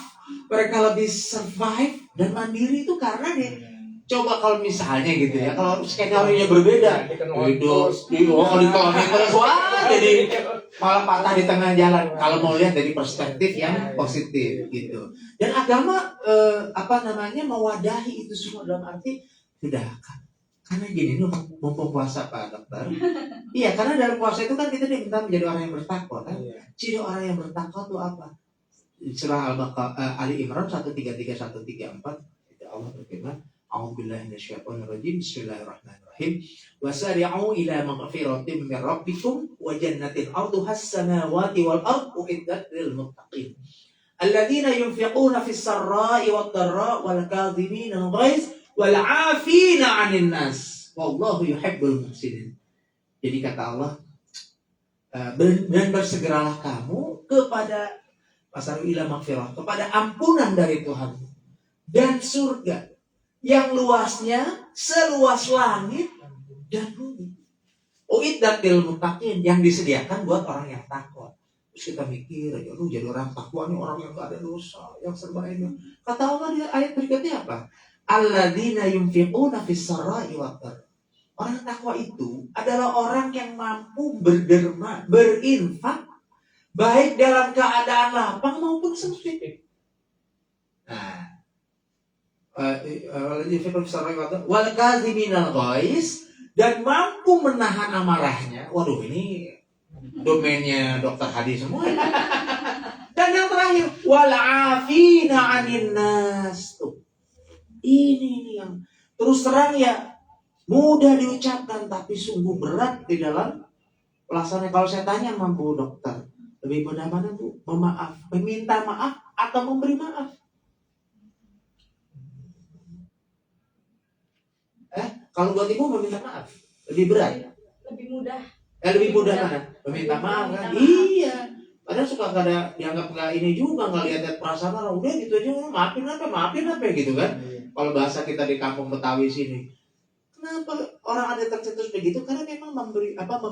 B: mereka lebih survive dan mandiri itu karena nih. Coba kalau misalnya gitu ya, kalau skenario-nya berbeda, jadi malah patah di tengah jalan. Kalau mau lihat dari perspektif yang positif gitu. Dan agama mewadahi itu semua dalam arti sudah kan. Karena gini, ini mumpung puasa Pak Dokter. Iya, karena dalam puasa itu kan kita diminta menjadi orang yang bertakwa kan. Ciri orang yang bertakwa itu apa? Surah Ali Imran 133-134 Allah berfirman, A'udzubillahi minasyaitonirrajim. Bismillahirrahmanirrahim. Wasari'u ila maghfiratin min rabbikum wa jannatin 'arduhas samawati wal ardu uiddat lil muttaqin. Alladzina yunfiquna fis sarra'i wad dharra'i wal kadhimina al-ghaiz wal 'afina 'anil nas. Wallahu yuhibbul muhsinin. Jadi kata Allah, dan bersegeralah kamu kepada ila maghfirah, kepada ampunan dari Tuhan dan surga yang luasnya seluas langit dan bumi. Uiddat lil muttaqin, yang disediakan buat orang yang takwa. Terus kita mikir, ya lu jadi orang takwa nih, orang yang gak ada dosa, yang serba ini. Kata Allah di ayat berikutnya apa? Alladzina yunfiquna fis sarra'i wad dharra. Orang takwa itu adalah orang yang mampu berderma, berinfak, baik dalam keadaan lapang maupun sempit. Nah, wal kadhiminal ghaiz, dan mampu menahan amarahnya. Waduh, ini domainnya Dokter Hadi semua. Dan yang terakhir, wal afina 'anil nas. Ini yang terus terang ya mudah diucapkan tapi sungguh berat di dalam pelaksanaan. Kalau saya tanya sama Bu Dokter, lebih mudah mana Bu? Meminta maaf atau memberi maaf? Kalau buat Ibu meminta maaf lebih berat?
A: Lebih mudah.
B: Lebih mudah mana? Meminta maaf kan? Iya. Padahal suka ada dianggap nggak ini juga, nggak lihat perasaan orang, udah gitu aja, maafin apa gitu kan? Kalau bahasa kita di kampung Betawi sini, kenapa orang ada tercetus begitu? Karena memang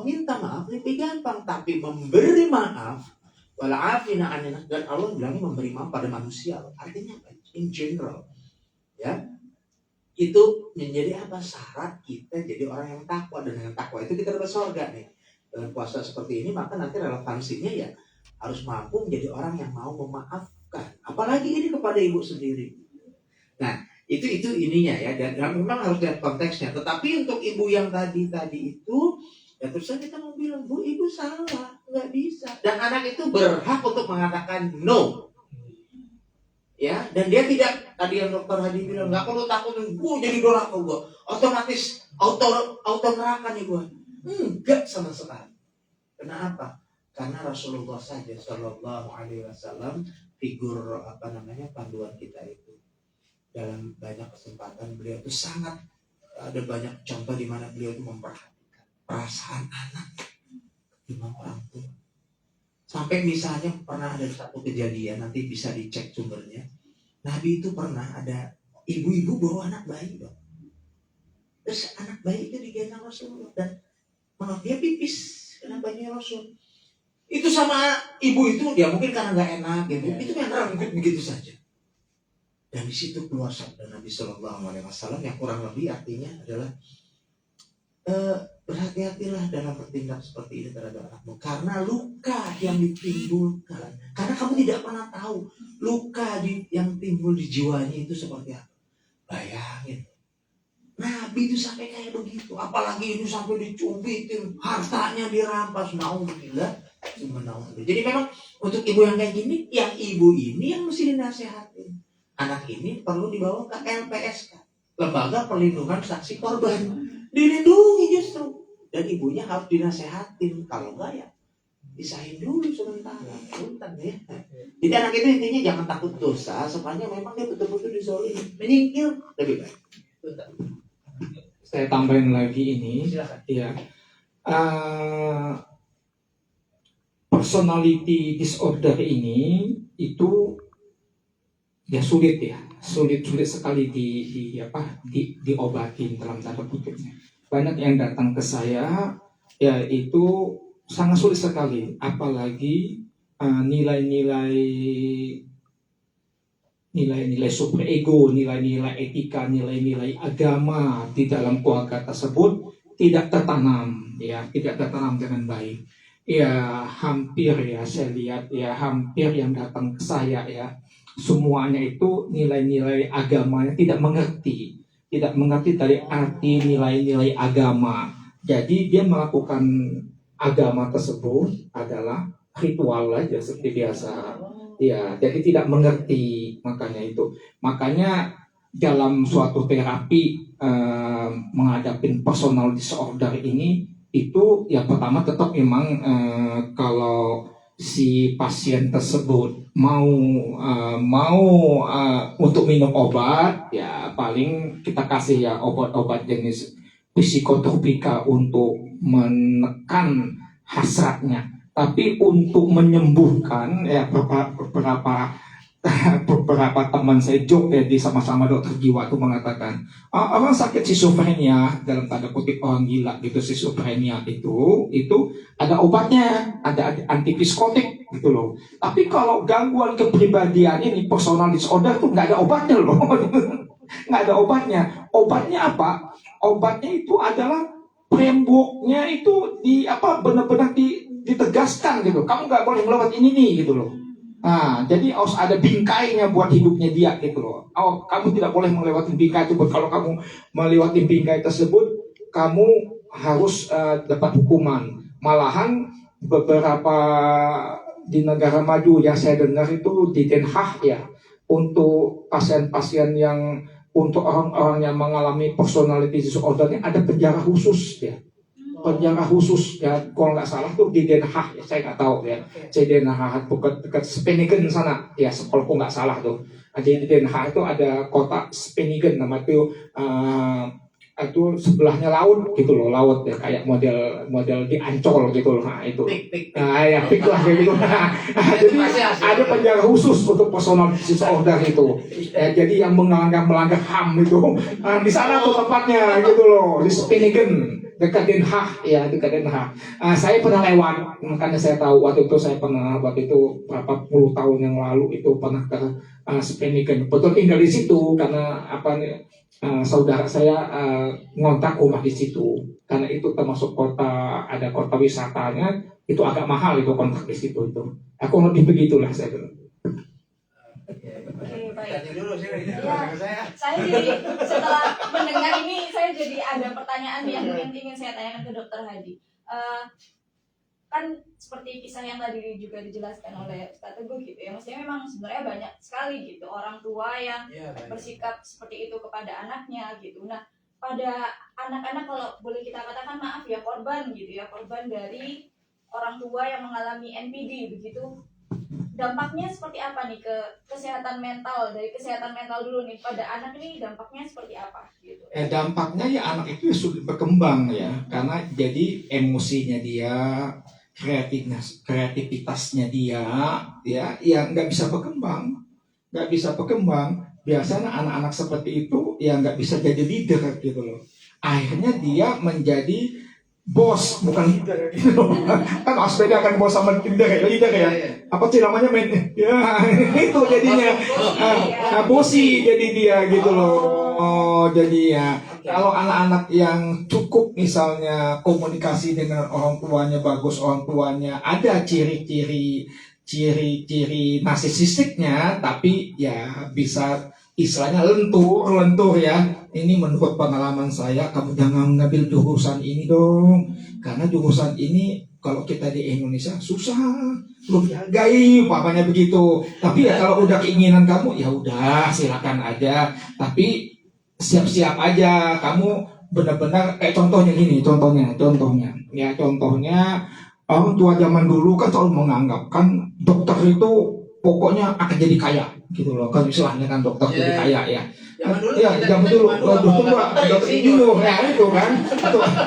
B: meminta maaf lebih gampang, tapi memberi maaf, walafina anin, dan Allah bilangnya memberi maaf pada manusia. Artinya apa? In general, ya. Itu menjadi apa? Syarat kita jadi orang yang takwa, dan dengan takwa itu kita dapat surga nih. Dalam puasa seperti ini, maka nanti relevansinya ya harus mampu menjadi orang yang mau memaafkan. Apalagi ini kepada ibu sendiri. Nah, itu ininya ya, dan memang harus lihat konteksnya. Tetapi untuk ibu yang tadi itu, ya terus kita mau bilang, Bu, ibu salah, nggak bisa. Dan anak itu berhak untuk mengatakan no. Ya, dan dia tidak, tadi yang Dokter Hadi bilang, nggak perlu takut, gue jadi doraka gue, otomatis auto neraka nih gue. Enggak sama sekali. Kenapa? Karena Rasulullah saja Shallallahu Alaihi Wasallam figur panduan kita itu. Dalam banyak kesempatan beliau itu sangat ada banyak contoh di mana beliau itu memperhatikan. perasaan anak ketimbang orang tua. Sampai misalnya pernah ada satu kejadian, nanti bisa dicek sumbernya. Nabi itu pernah ada ibu-ibu bawa anak bayi, Bang. Terus anak bayi itu digendong Rasulullah dan dia pipis kena bayinya Rasul. Itu sama ibu itu ya mungkin karena nggak enak gitu. Itu kan renggut begitu saja. Dan di situ keluar sabda Nabi Shallallahu Alaihi Wasallam yang kurang lebih artinya adalah berhati-hatilah dalam bertindak seperti ini terhadap anakmu karena luka yang ditimbulkan. Karena kamu tidak pernah tahu luka yang timbul di jiwanya itu seperti apa. Bayangin. Nabi itu sampai kayak begitu, apalagi itu sampai dicubitin, hartanya dirampas, naudzubillah. Jadi memang untuk ibu yang kayak gini, yang ibu ini yang mesti dinasehatin. Anak ini perlu dibawa ke LPSK, Lembaga Perlindungan Saksi Korban, dilindungi justru. Dan ibunya harus dinasehatin, kalau enggak ya pisahin dulu sementara, punten ya. Jadi anak itu intinya jangan takut dosa, sepanjang memang dia betul-betul dizolimi, menyingkir lebih baik. Punten.
C: Saya tambahin lagi ini,
B: Silakan.
C: ya, personality disorder ini itu ya sulit sekali diobatin dalam tanda kutipnya. Banyak yang datang ke saya, ya itu sangat sulit sekali, apalagi nilai-nilai superego, nilai-nilai etika, nilai-nilai agama di dalam keluarga tersebut tidak tertanam dengan baik. Ya hampir ya saya lihat ya hampir yang datang ke saya ya semuanya itu nilai-nilai agamanya tidak mengerti dari arti nilai-nilai agama. Jadi dia melakukan agama tersebut adalah ritual aja seperti biasa. Ya, jadi tidak mengerti makanya dalam suatu terapi menghadapi personal disorder ini itu ya pertama tetap memang kalau si pasien tersebut mau untuk minum obat ya paling kita kasih ya obat-obat jenis psikotropika untuk menekan hasratnya. Tapi untuk menyembuhkan ya beberapa teman saya joke ya di sama-sama dokter jiwa itu mengatakan orang sakit schizophrenia dalam tanda kutip orang gila gitu schizophrenia itu ada obatnya, ada antipsikotik gitu loh. Tapi kalau gangguan kepribadian ini personal disorder itu nggak ada obatnya loh. Nggak ada obatnya. Obatnya apa? Obatnya itu adalah frameworknya itu benar-benar ditegaskan gitu. Kamu nggak boleh melewati ini nih gitu loh. Nah, jadi harus ada bingkainya buat hidupnya dia gitu loh. Kamu tidak boleh melewati bingkai tersebut. Kalau kamu melewati bingkai tersebut, kamu harus dapat hukuman. Malahan beberapa di negara maju yang saya dengar itu di Den Haag ya, untuk pasien-pasien yang untuk orang-orang yang mengalami personality disorder ini ada penjara khusus ya. Penjara khusus ya, kalau nggak salah tuh di Den Haag ya, saya nggak tahu ya. Di Den Haag dekat Spijkenisse sana ya, kalau nggak salah tuh. Di Den Haag itu ada kota Spijkenisse nama itu sebelahnya laut gitu loh, laut ya kayak model di Ancol gitu loh. Nah itu pik lah kayak gitu. Jadi ada penjara khusus untuk personal disorder itu ya, jadi yang melanggar HAM itu di sana tuh tempatnya gitu loh, di Spijkenisse dekat Den Haag ya, dekat Den Haag. Saya pernah lewat, makanya saya tahu waktu itu berapa puluh tahun yang lalu itu pernah ke Spijkenisse. Betul tinggal di situ karena saudara saya ngontrak rumah di situ. Karena itu termasuk ada kota wisatanya, itu agak mahal itu kontrak di situ itu. Aku lebih begitulah saya bilang.
A: Oke, baik.
B: Tanya dulu sih,
A: Saya jadi setelah mendengar ini saya jadi ada pertanyaan yang ingin saya tanyakan ke Dokter Hadi. Kan seperti kisah yang tadi juga dijelaskan oleh Ustaz Teguh gitu ya, maksudnya memang sebenarnya banyak sekali gitu orang tua yang bersikap seperti itu kepada anaknya gitu. Nah, pada anak-anak kalau boleh kita katakan maaf ya korban gitu ya, korban dari orang tua yang mengalami NPD begitu. dampaknya seperti apa nih ke kesehatan mental? Dari kesehatan mental dulu nih, pada anak ini dampaknya seperti apa gitu?
C: Dampaknya ya anak itu sulit berkembang ya, karena jadi emosinya dia, kreativitasnya dia, ya nggak bisa berkembang, nggak bisa berkembang. Biasanya anak-anak seperti itu ya nggak bisa jadi leader gitu loh. Akhirnya dia menjadi bos bukan leader gitu loh. Kan harus bedakan bos sama leader ya. Leader ya. Apa sih namanya men? Ya itu jadinya bosi jadi dia gitu loh. Oh, jadi ya kalau anak-anak yang cukup misalnya komunikasi dengan orang tuanya bagus, orang tuanya ada ciri-ciri narsisistiknya, tapi ya bisa istilahnya lentur ya. Ini menurut pengalaman saya, kamu jangan ngambil jurusan ini dong, karena jurusan ini kalau kita di Indonesia susah, belum dihargai, papanya begitu. Tapi ya kalau udah keinginan kamu, ya udah silakan aja. Tapi siap-siap aja, kamu benar-benar kayak contohnya gini, contohnya orang tua zaman dulu kan selalu menganggap kan dokter itu pokoknya akan jadi kaya gitu loh, kan istilahnya kan dokter jadi kaya ya. Zaman dulu dokter insinyur ya itu kan,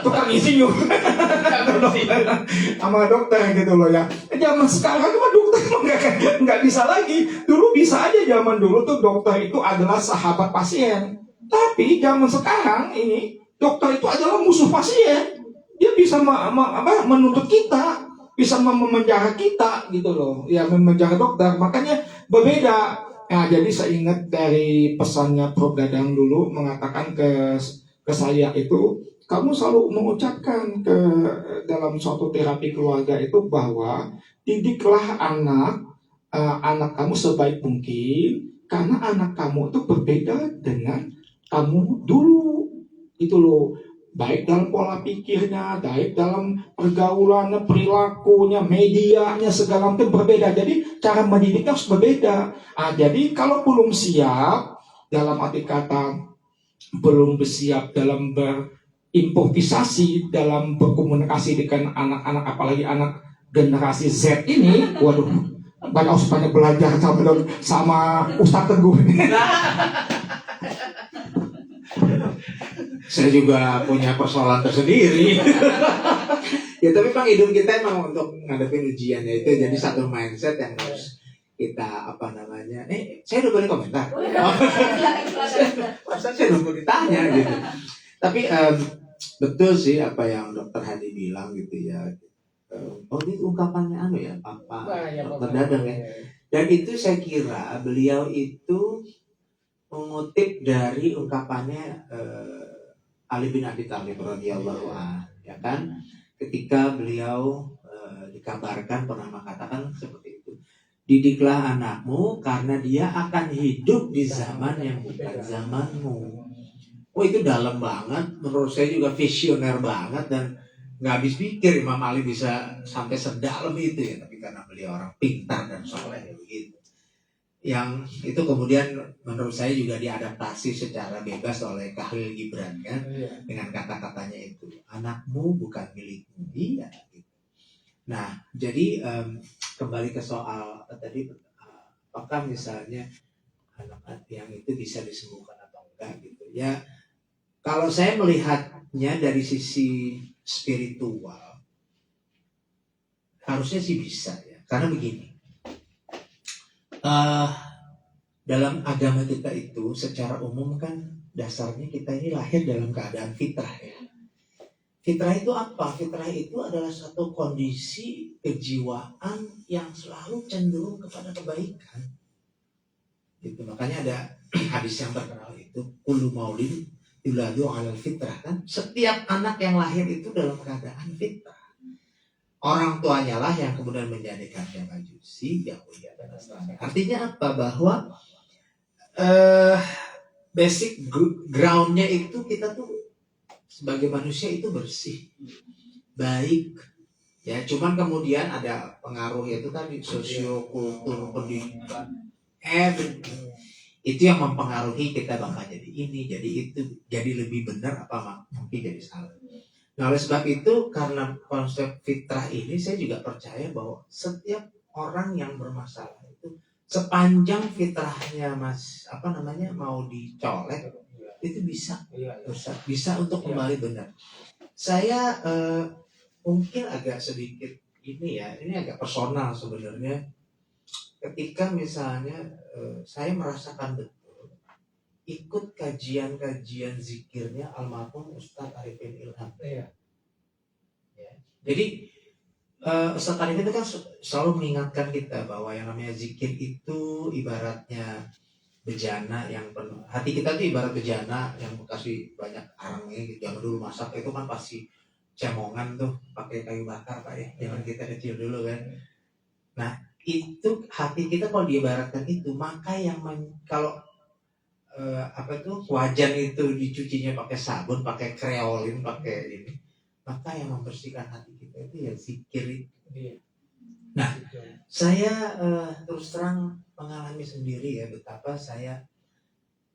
C: tukang insinyur sama dokter gitu loh ya. Zaman sekarang mah dokter nggak bisa lagi. Dulu bisa aja zaman dulu tuh dokter itu adalah sahabat pasien. Tapi zaman sekarang ini dokter itu adalah musuh pasien. Dia bisa menuntut kita, bisa memenjara kita gitu loh. Ya memenjara dokter. Makanya berbeda. Nah, jadi saya ingat dari pesannya Prof Dadang dulu mengatakan ke saya itu, kamu selalu mengucapkan ke dalam suatu terapi keluarga itu bahwa didiklah anak kamu sebaik mungkin, karena anak kamu itu berbeda dengan kamu dulu itu loh, baik dalam pola pikirnya, baik dalam pergaulannya, perilakunya, medianya, segala macam berbeda. Jadi cara mendidiknya harus berbeda. Jadi kalau belum siap, dalam arti kata belum bersiap dalam berimprovisasi, dalam berkomunikasi dengan anak-anak, apalagi anak generasi Z ini, waduh, banyak belajar sama Ustadz Teguh.
B: Saya juga punya persoalan tersendiri. Ya tapi Bang, hidup kita emang untuk ngadepin ujiannya itu jadi satu mindset yang harus kita saya udah boleh komentar. Masa saya nunggu ditanya gitu. Tapi betul sih apa yang Dokter Hadi bilang gitu ya. Ini ungkapannya Pak Dokter Dadang ya. Dan itu saya kira beliau itu mengutip dari ungkapannya Ali bin Abi Thalib radhiyallahu anhu, ya kan, ketika beliau dikabarkan pernah mengatakan seperti itu, didiklah anakmu karena dia akan hidup di zaman yang bukan zamanmu. Oh, itu dalam banget, menurut saya juga visioner banget, dan nggak habis pikir Imam Ali bisa sampai sedalam itu ya, tapi karena beliau orang pintar dan soleh begitu. Yang itu kemudian menurut saya juga diadaptasi secara bebas oleh Khalil Gibran kan, dengan kata-katanya itu, anakmu bukan milikmu. Iya gitu. Nah jadi kembali ke soal tadi, apakah misalnya anak yang itu bisa disembuhkan atau enggak gitu ya. Kalau saya melihatnya dari sisi spiritual, harusnya sih bisa ya, karena begini. Dalam agama kita itu secara umum kan dasarnya kita ini lahir dalam keadaan fitrah ya. Fitrah itu apa? Fitrah itu adalah satu kondisi kejiwaan yang selalu cenderung kepada kebaikan. Gitu. Makanya ada hadis yang terkenal itu, kullu maulid yuladu 'alal fitrah kan. Setiap anak yang lahir itu dalam keadaan fitrah. Orang tuanya lah yang kemudian menjadikannya Majusi, Yahudi dan Nasrani. Artinya apa? Bahwa basic groundnya itu kita tuh sebagai manusia itu bersih, baik. Ya, cuman kemudian ada pengaruh itu tadi sosiokultur, pendidikan, everything. Itu yang mempengaruhi kita bakal jadi ini, jadi itu, jadi lebih benar apa mungkin jadi salah. Nah, oleh sebab itu, karena konsep fitrah ini, saya juga percaya bahwa setiap orang yang bermasalah itu sepanjang fitrahnya mau dicolek itu bisa bisa untuk kembali benar. Saya mungkin agak sedikit ini agak personal sebenarnya. Ketika misalnya saya merasakan betul ikut kajian-kajian zikirnya almarhum Ustadz Arifin Ilham. Ya. Jadi Ustadz Arifin itu kan selalu mengingatkan kita bahwa yang namanya zikir itu ibaratnya bejana yang penuh. Hati kita itu ibarat bejana yang kasih banyak arangnya gitu. Yang dulu masak itu kan pasti cemongan tuh pakai kayu bakar Pak ya. Zaman kita kecil dulu kan. Nah itu hati kita kalau diibaratkan itu, maka yang kalau wajan itu dicucinya pakai sabun, pakai kreolin, pakai ini, maka yang membersihkan hati kita itu ya zikir itu. Nah saya terus terang mengalami sendiri ya betapa saya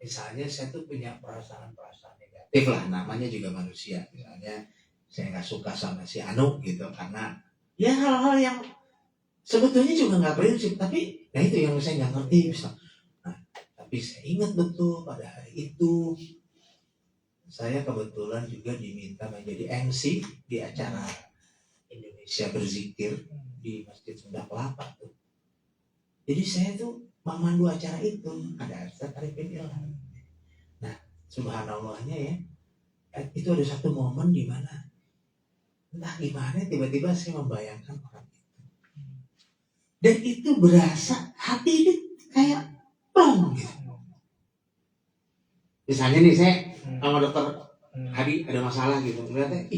B: misalnya saya tuh punya perasaan-perasaan negatif lah, namanya juga manusia. Misalnya saya nggak suka sama si Anu gitu karena ya hal-hal yang sebetulnya juga nggak prinsip, tapi nah itu yang saya nggak ngerti bisa. Nah, tapi saya ingat betul pada hari itu saya kebetulan juga diminta menjadi MC di acara Indonesia Berzikir di Masjid Sunda Kelapa tuh. Jadi saya tuh memandu acara itu, ada Ustadz Arifin Ilham. Nah, subhanallahnya ya, itu ada satu momen di mana entah gimana tiba-tiba saya membayangkan orang itu. Dan itu berasa hati ini kayak plong gitu. Misalnya nih saya sama dokter Hadi ada masalah gitu, ngeliatnya,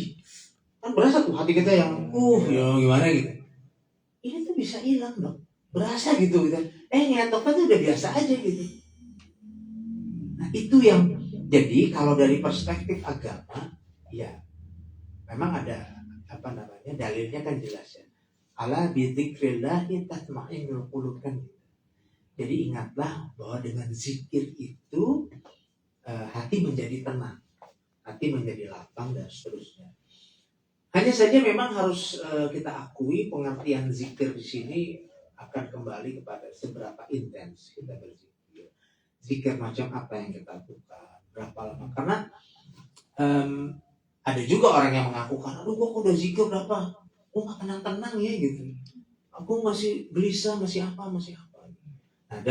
B: kan berasa tuh hati kita yang ya gimana gitu. Ini tuh bisa hilang dong. Berasa gitu. Nyatoknya tuh udah biasa aja gitu. Nah itu yang jadi kalau dari perspektif agama ya memang ada dalilnya kan jelas ya. Ala bidzikrillahi tatma'innul qulub kan. Jadi ingatlah bahwa dengan zikir itu hati menjadi tenang, hati menjadi lapang dan seterusnya. Hanya saja memang harus kita akui pengertian zikir di sini akan kembali kepada seberapa intens kita berzikir. Zikir macam apa yang kita lakukan, berapa lama. Karena ada juga orang yang mengakukan, aduh kok udah zikir berapa, nggak tenang-tenang ya gitu. Aku masih gelisah, masih apa. Nah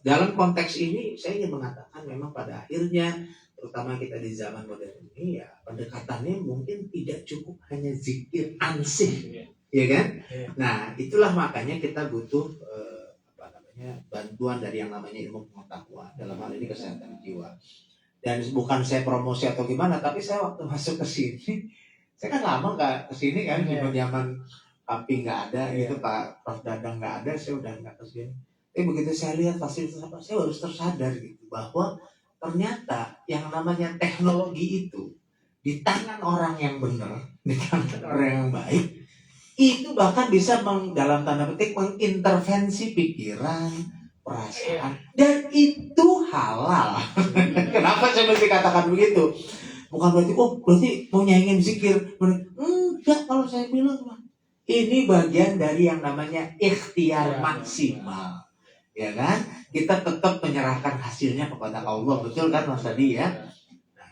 B: dalam konteks ini saya ingin mengatakan memang pada akhirnya, terutama kita di zaman modern ini ya pendekatannya mungkin tidak cukup hanya zikir ansih. Ya kan? Nah, itulah makanya kita butuh bantuan dari yang namanya ilmu pengetahuan, dalam hal ini kesehatan jiwa. Dan bukan saya promosi atau gimana, tapi saya waktu masuk ke sini, saya kan lama nggak ke sini kan, zaman Papi nggak ada, gitu Pak Prof Dadang nggak ada, saya udah nggak ke sini. Tapi begitu saya lihat fasilitas apa, saya harus tersadar gitu bahwa ternyata yang namanya teknologi itu di tangan orang yang benar, di tangan orang yang baik, itu bahkan bisa dalam tanda petik mengintervensi pikiran, perasaan, dan itu halal. Kenapa saya mesti katakan begitu? Bukan berarti mau nyaingin zikir. Enggak, kalau saya bilang ini bagian dari yang namanya ikhtiar maksimal. Ya kan? Kita tetap menyerahkan hasilnya kepada Allah, betul kan Mas Tadi ya? Nah,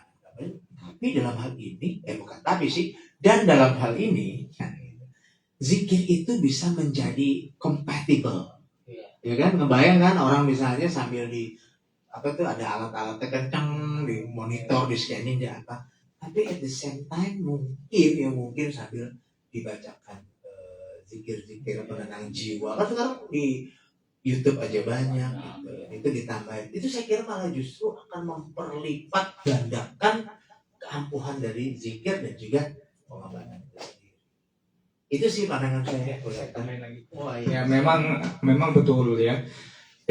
B: tapi dalam hal ini, dan dalam hal ini zikir itu bisa menjadi compatible, ya kan? Ngebayang kan orang misalnya sambil ada alat-alatnya kencang di monitor, di scanning, di apa, tapi at the same time mungkin sambil dibacakan zikir-zikir penenang jiwa. Kan sekarang di YouTube aja banyak gitu. Itu ditambahin. Itu saya kira malah justru akan memperlipat gandakan keampuhan dari zikir dan juga pengobatan itu sendiri. Itu sih pandangan saya.
C: Ya memang betul ya.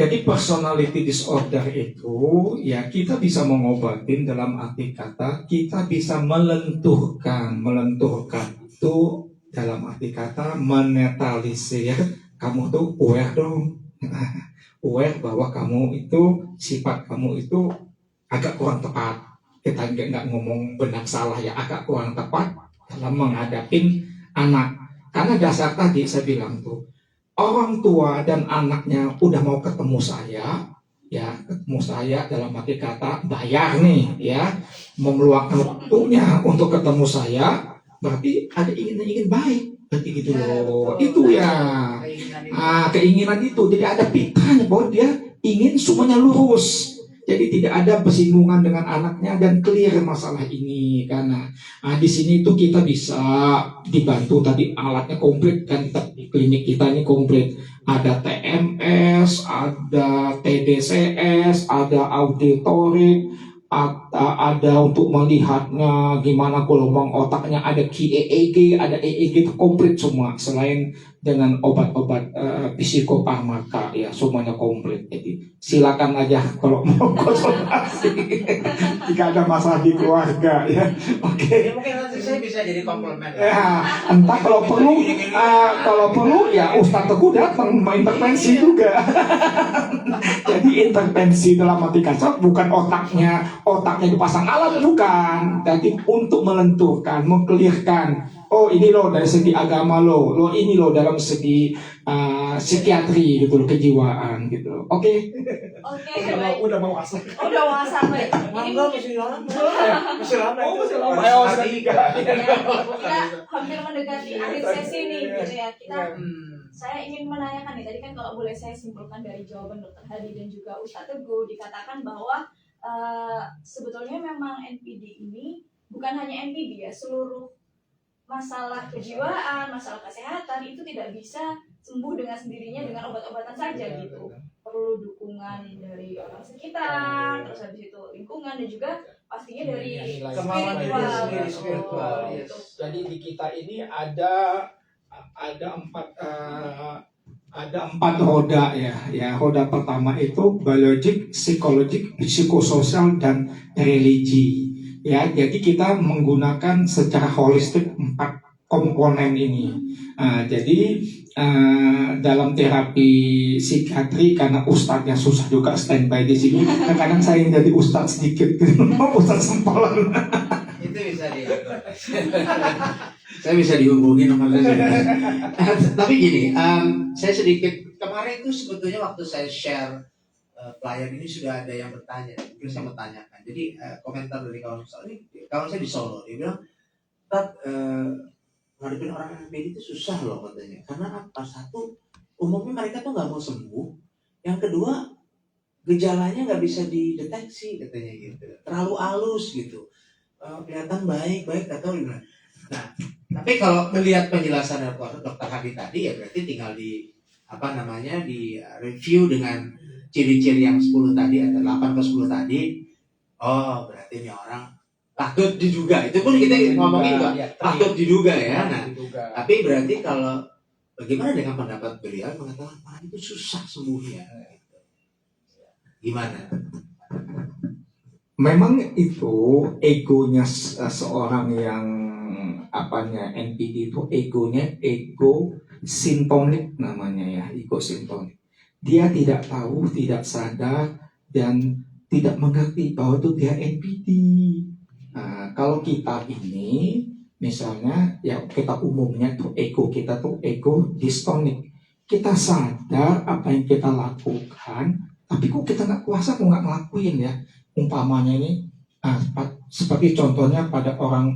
C: Jadi personality disorder itu ya kita bisa mengobatin dalam arti kata kita bisa melenturkan itu dalam arti kata menetralisir. Kamu tuh aware dong, aware bahwa kamu itu sifat kamu itu agak kurang tepat. Kita nggak ngomong benar salah ya, agak kurang tepat dalam menghadapin anak. Karena dasar tadi saya bilang tuh orang tua dan anaknya udah mau ketemu saya, ya ketemu saya dalam arti kata bayar nih, ya mau meluangkan waktunya untuk ketemu saya, berarti ada ingin baik, berarti gitu loh. Itu ya, keinginan itu tidak ada pikirannya bahwa dia ingin semuanya lurus. Jadi tidak ada persinggungan dengan anaknya dan clear masalah ini, karena di sini itu kita bisa dibantu tadi alatnya komplit kan, di klinik kita ini komplit, ada TMS, ada TDCS, ada auditorik, ada untuk melihatnya gimana gelombang otaknya, ada QEEG, ada EEG, itu komplit semua, selain dengan obat-obat psikofarmaka ya, semuanya komplit. Jadi silakan aja kalau mau konsultasi jika ada masalah di keluarga ya. Oke.
B: Ya, mungkin nanti saya bisa jadi komplement.
C: Ya, entah kalau perlu ya Ustadz Teguh datang mengintervensi juga. Jadi intervensi dalam arti kata bukan otaknya dipasang alat, bukan. Jadi untuk melenturkan, mengkelirkan. Oh ini loh dari segi agama lo ini loh dalam segi psikiatri gitu loh, kejiwaan gitu loh. Oke.
A: Oke, baik.
C: Udah mau asal.
A: Udah mau sampai. Ini
B: Mangga
A: mungkin
B: masih lama. Masih lama.
C: Oh, masih lama.
B: Masih
C: Oh,
B: lama.
C: sudah tiga.
A: kita hampir mendekati akhir sesi nih, gitu ya. Saya ingin menanyakan nih, tadi kan kalau boleh saya simpulkan dari jawaban Dr. Hadi dan juga Ustadz Teguh, dikatakan bahwa sebetulnya memang NPD ini bukan hanya NPD ya, seluruh masalah kejiwaan, masalah kesehatan itu tidak bisa sembuh dengan sendirinya dengan obat-obatan saja gitu. Perlu dukungan dari orang sekitar, terus habis itu lingkungan, dan juga pastinya dari
B: Kemauan diri sendiri,
A: spiritual.
B: spiritual,
A: Oh,
B: yes.
A: gitu.
C: Jadi di kita ini ada empat roda ya. Roda pertama itu biologik, psikologik, psikososial, dan religi. Ya, jadi kita menggunakan secara holistik 4 komponen ini. Jadi dalam terapi psikiatri, karena ustadznya susah juga standby di sini, kadang saya jadi ustadz sedikit, ustadz sempolan.
B: Itu bisa saya bisa dihubungi nomor saya. Tapi gini, saya sedikit kemarin itu sebetulnya waktu saya share pelayan ini sudah ada yang bertanya, mungkin saya mau tanyakan. Jadi komentar dari kawan saya di Solo, dia bilang, "Tat, ngadepin orang NPD itu susah loh," katanya. Karena apa? Satu, umumnya mereka tuh nggak mau sembuh. Yang kedua, gejalanya nggak bisa dideteksi katanya gitu, terlalu halus gitu. Kelihatan baik atau gimana. Nah, tapi kalau melihat penjelasan dari Dr. Hadi tadi ya berarti tinggal di di review dengan ciri-ciri yang 10 tadi atau 8 ke 10 tadi. Oh, berarti ini orang patut diduga. Itu pun kita ngomongin juga patut diduga ya. Nah, tapi berarti kalau bagaimana dengan pendapat beliau mengatakan itu susah sembuhnya. Gimana?
C: Memang itu egonya seorang yang NPD itu egonya ego sintonik namanya ya, ego sintonik. Dia tidak tahu, tidak sadar, dan tidak mengerti bahwa itu dia NPD. Kalau kita ini misalnya ya, kita umumnya tuh ego kita tuh ego distonik. Kita sadar apa yang kita lakukan, tapi kok kita nggak kuasa, kok nggak ngelakuin ya. Umpamanya ini seperti contohnya pada orang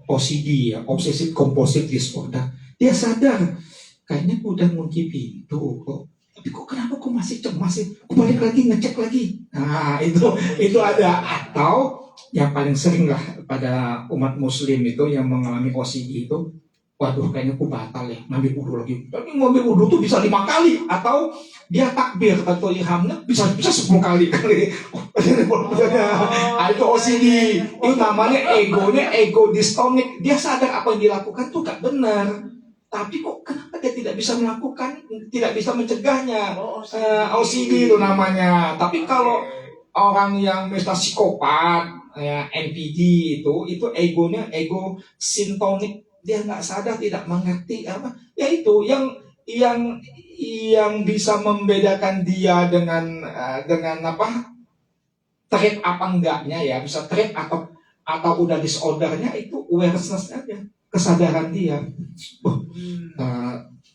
C: OCD ya, obsessive compulsive disorder. Dia sadar kayaknya udah ngunci pintu kok, tapi kenapa masih cemas sih? Balik lagi ngecek lagi. Nah itu ada. Atau yang paling sering lah pada umat muslim itu yang mengalami OCD itu, waduh kayaknya batal ya, ngambil wudhu lagi. Tapi ngambil wudhu tuh bisa 5 kali, atau dia takbir atau ihramnya bisa 10 kali. Itu OCD. Itu namanya ego distonik. Dia sadar apa yang dilakukan tuh gak benar, tapi kenapa dia tidak bisa melakukan, tidak bisa mencegahnya. OCD itu namanya. Tapi kalau orang yang misalnya psikopat ya, NPD itu egonya ego sintonik. Dia nggak sadar, tidak mengerti apa ya, itu yang bisa membedakan dia dengan trait apa enggaknya ya, bisa trait atau udah disordernya, itu awareness aja, kesadaran dia.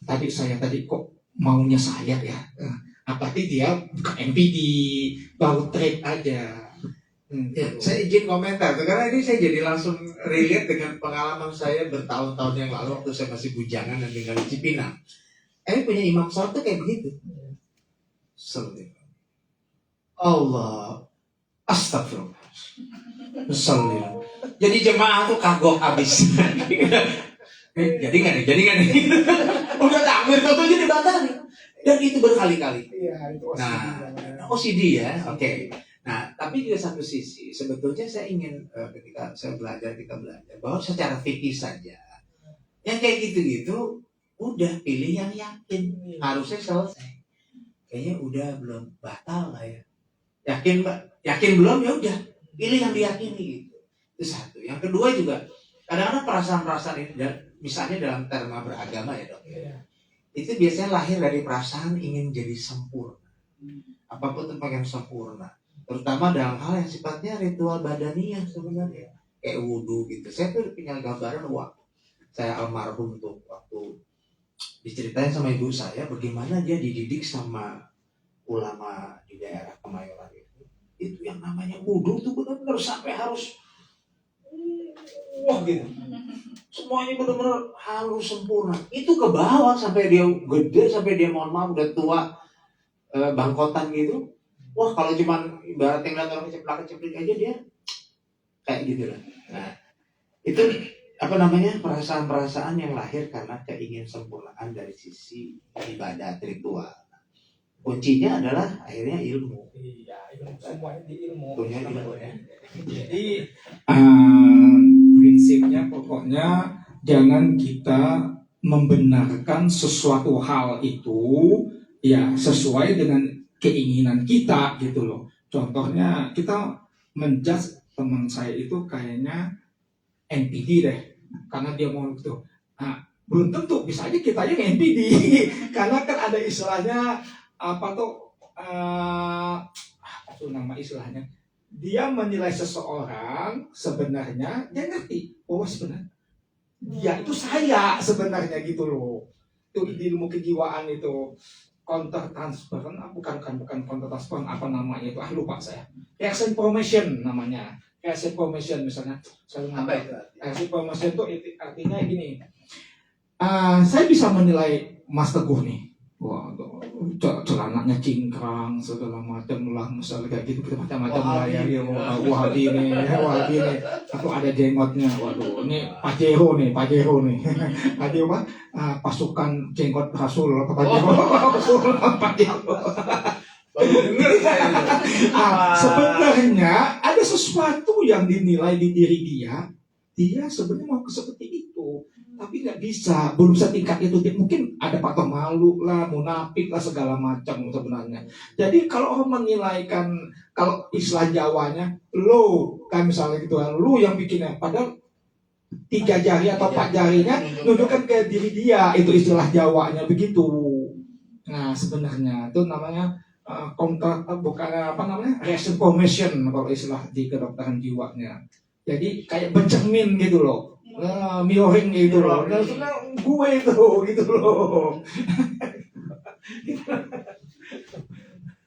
C: Tadi kok maunya saya ya. Apalagi dia bukan MPD, baru trade aja.
B: Ya, saya izin komentar tuh, karena ini saya jadi langsung relate dengan pengalaman saya bertahun-tahun yang lalu waktu saya masih bujangan dan tinggal di Cipinang. Punya imam sholat tuh kayak begitu. Salli. Allah, astagfirullah. Salli. Jadi jemaah tuh kagok habis. Jadi nggak nih, jadi nggak nih. Udah takbir tuh jadi batal. Dan itu berkali-kali.
C: Iya, itu
B: Nah, OCD ya, oke. Nah, tapi juga satu sisi, sebetulnya saya ingin ketika kita belajar bahwa secara fikih saja, yang kayak gitu-gitu, udah pilih yang yakin, harusnya selesai. Kayaknya udah belum batal lah ya. Yakin belum ya udah, pilih yang diyakini gitu. Itu satu. Yang kedua juga, kadang-kadang perasaan-perasaan ini, misalnya dalam terma beragama ya dok. Itu biasanya lahir dari perasaan ingin jadi sempurna. Apapun itu pengen sempurna. Terutama dalam hal yang sifatnya ritual badaniah sebenarnya. Kayak wudhu gitu. Saya tuh punya gambaran saya almarhum tuh waktu diceritain sama ibu saya bagaimana dia dididik sama ulama di daerah Kemayoran itu. Itu yang namanya wudhu tuh benar-benar sampai harus wah gitu. Semuanya benar-benar harus sempurna. Itu ke bawah sampai dia gede, sampai dia mohon maaf udah tua, bangkotan gitu. Wah kalau cuman ibarat ngeliat orang keceplak-keceplik aja dia kayak gitu lah. Nah itu apa namanya perasaan-perasaan yang lahir karena keingin sempurnaan dari sisi ibadah ritual. Kuncinya adalah akhirnya ilmu.
C: Iya, ilmu, semuanya di ilmu.
B: Punya ilmu ya.
C: Jadi prinsipnya pokoknya jangan kita membenarkan sesuatu hal itu ya sesuai dengan keinginan kita gitu loh. Contohnya kita menjudge teman saya itu kayaknya NPD deh, karena dia mau gitu. Nah, belum tentu bisa aja kita aja NPD, karena kan ada istilahnya apa tuh itu nama istilahnya. Dia menilai seseorang sebenarnya dia ngerti bahwa sebenarnya dia itu saya sebenarnya gitu loh. Itu di ilmu kejiwaan itu. Counter transferan bukan counter transferan apa namanya itu lupa saya. Reaction formation namanya. Reaction formation misalnya
B: Apa itu?
C: reaction formation itu artinya gini. Saya bisa menilai Mas Teguh nih. Wah, celananya cingkrang segala macam lah, misalnya kayak gitu macam-macam lah ya. Wah ini, aku ada jenggotnya. Waduh, ini Pajero nih. Pajero apa? Pasukan jenggot Rasul apa Pajero? Pajero. Sebenarnya ada sesuatu yang dinilai di diri dia sebenarnya mau seperti itu. Tapi nggak bisa, belum setingkat itu. Mungkin ada faktor malu lah, munafik lah, segala macam sebenarnya. Jadi kalau orang menilaikan, kalau istilah Jawanya, lo kan misalnya gitu, lo yang bikinnya, padahal 3 jari atau 4 jarinya nunjukkan ke diri dia, itu istilah Jawanya begitu. Nah sebenarnya itu namanya reaction formation kalau istilah di kedokteran jiwanya. Jadi kayak bercermin gitu loh. Mirroring gitu loh. Nah, sebenarnya gue itu gitu loh.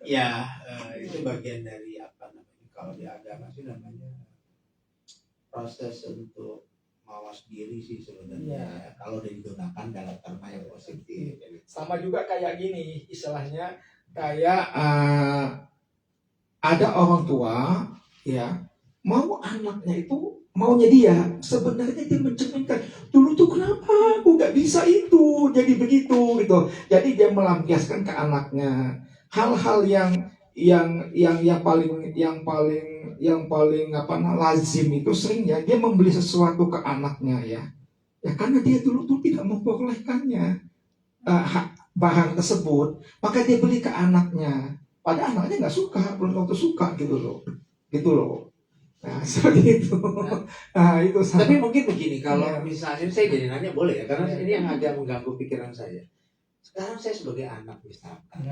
B: Ya, itu bagian dari apa namanya? Kalau di agama sih namanya proses untuk mawas diri sih sebenarnya. Ya. Kalau digunakan dalam terma yang positif.
C: Sama juga kayak gini, istilahnya kayak ada orang tua ya mau anaknya itu maunya dia, sebenarnya dia mencerminkan dulu tuh kenapa aku nggak bisa itu jadi begitu gitu. Jadi dia melampiaskan ke anaknya hal-hal yang paling lazim itu sering ya dia membeli sesuatu ke anaknya ya karena dia dulu tuh tidak memperolehkannya barang tersebut, maka dia beli ke anaknya. Padahal anaknya nggak suka, belum tentu suka gitu loh. Nah, seperti itu. Nah, itu sama.
B: Tapi mungkin begini, kalau misalnya saya jadi nanya boleh ya, karena ini yang agak mengganggu pikiran saya. Sekarang saya sebagai anak misalkan,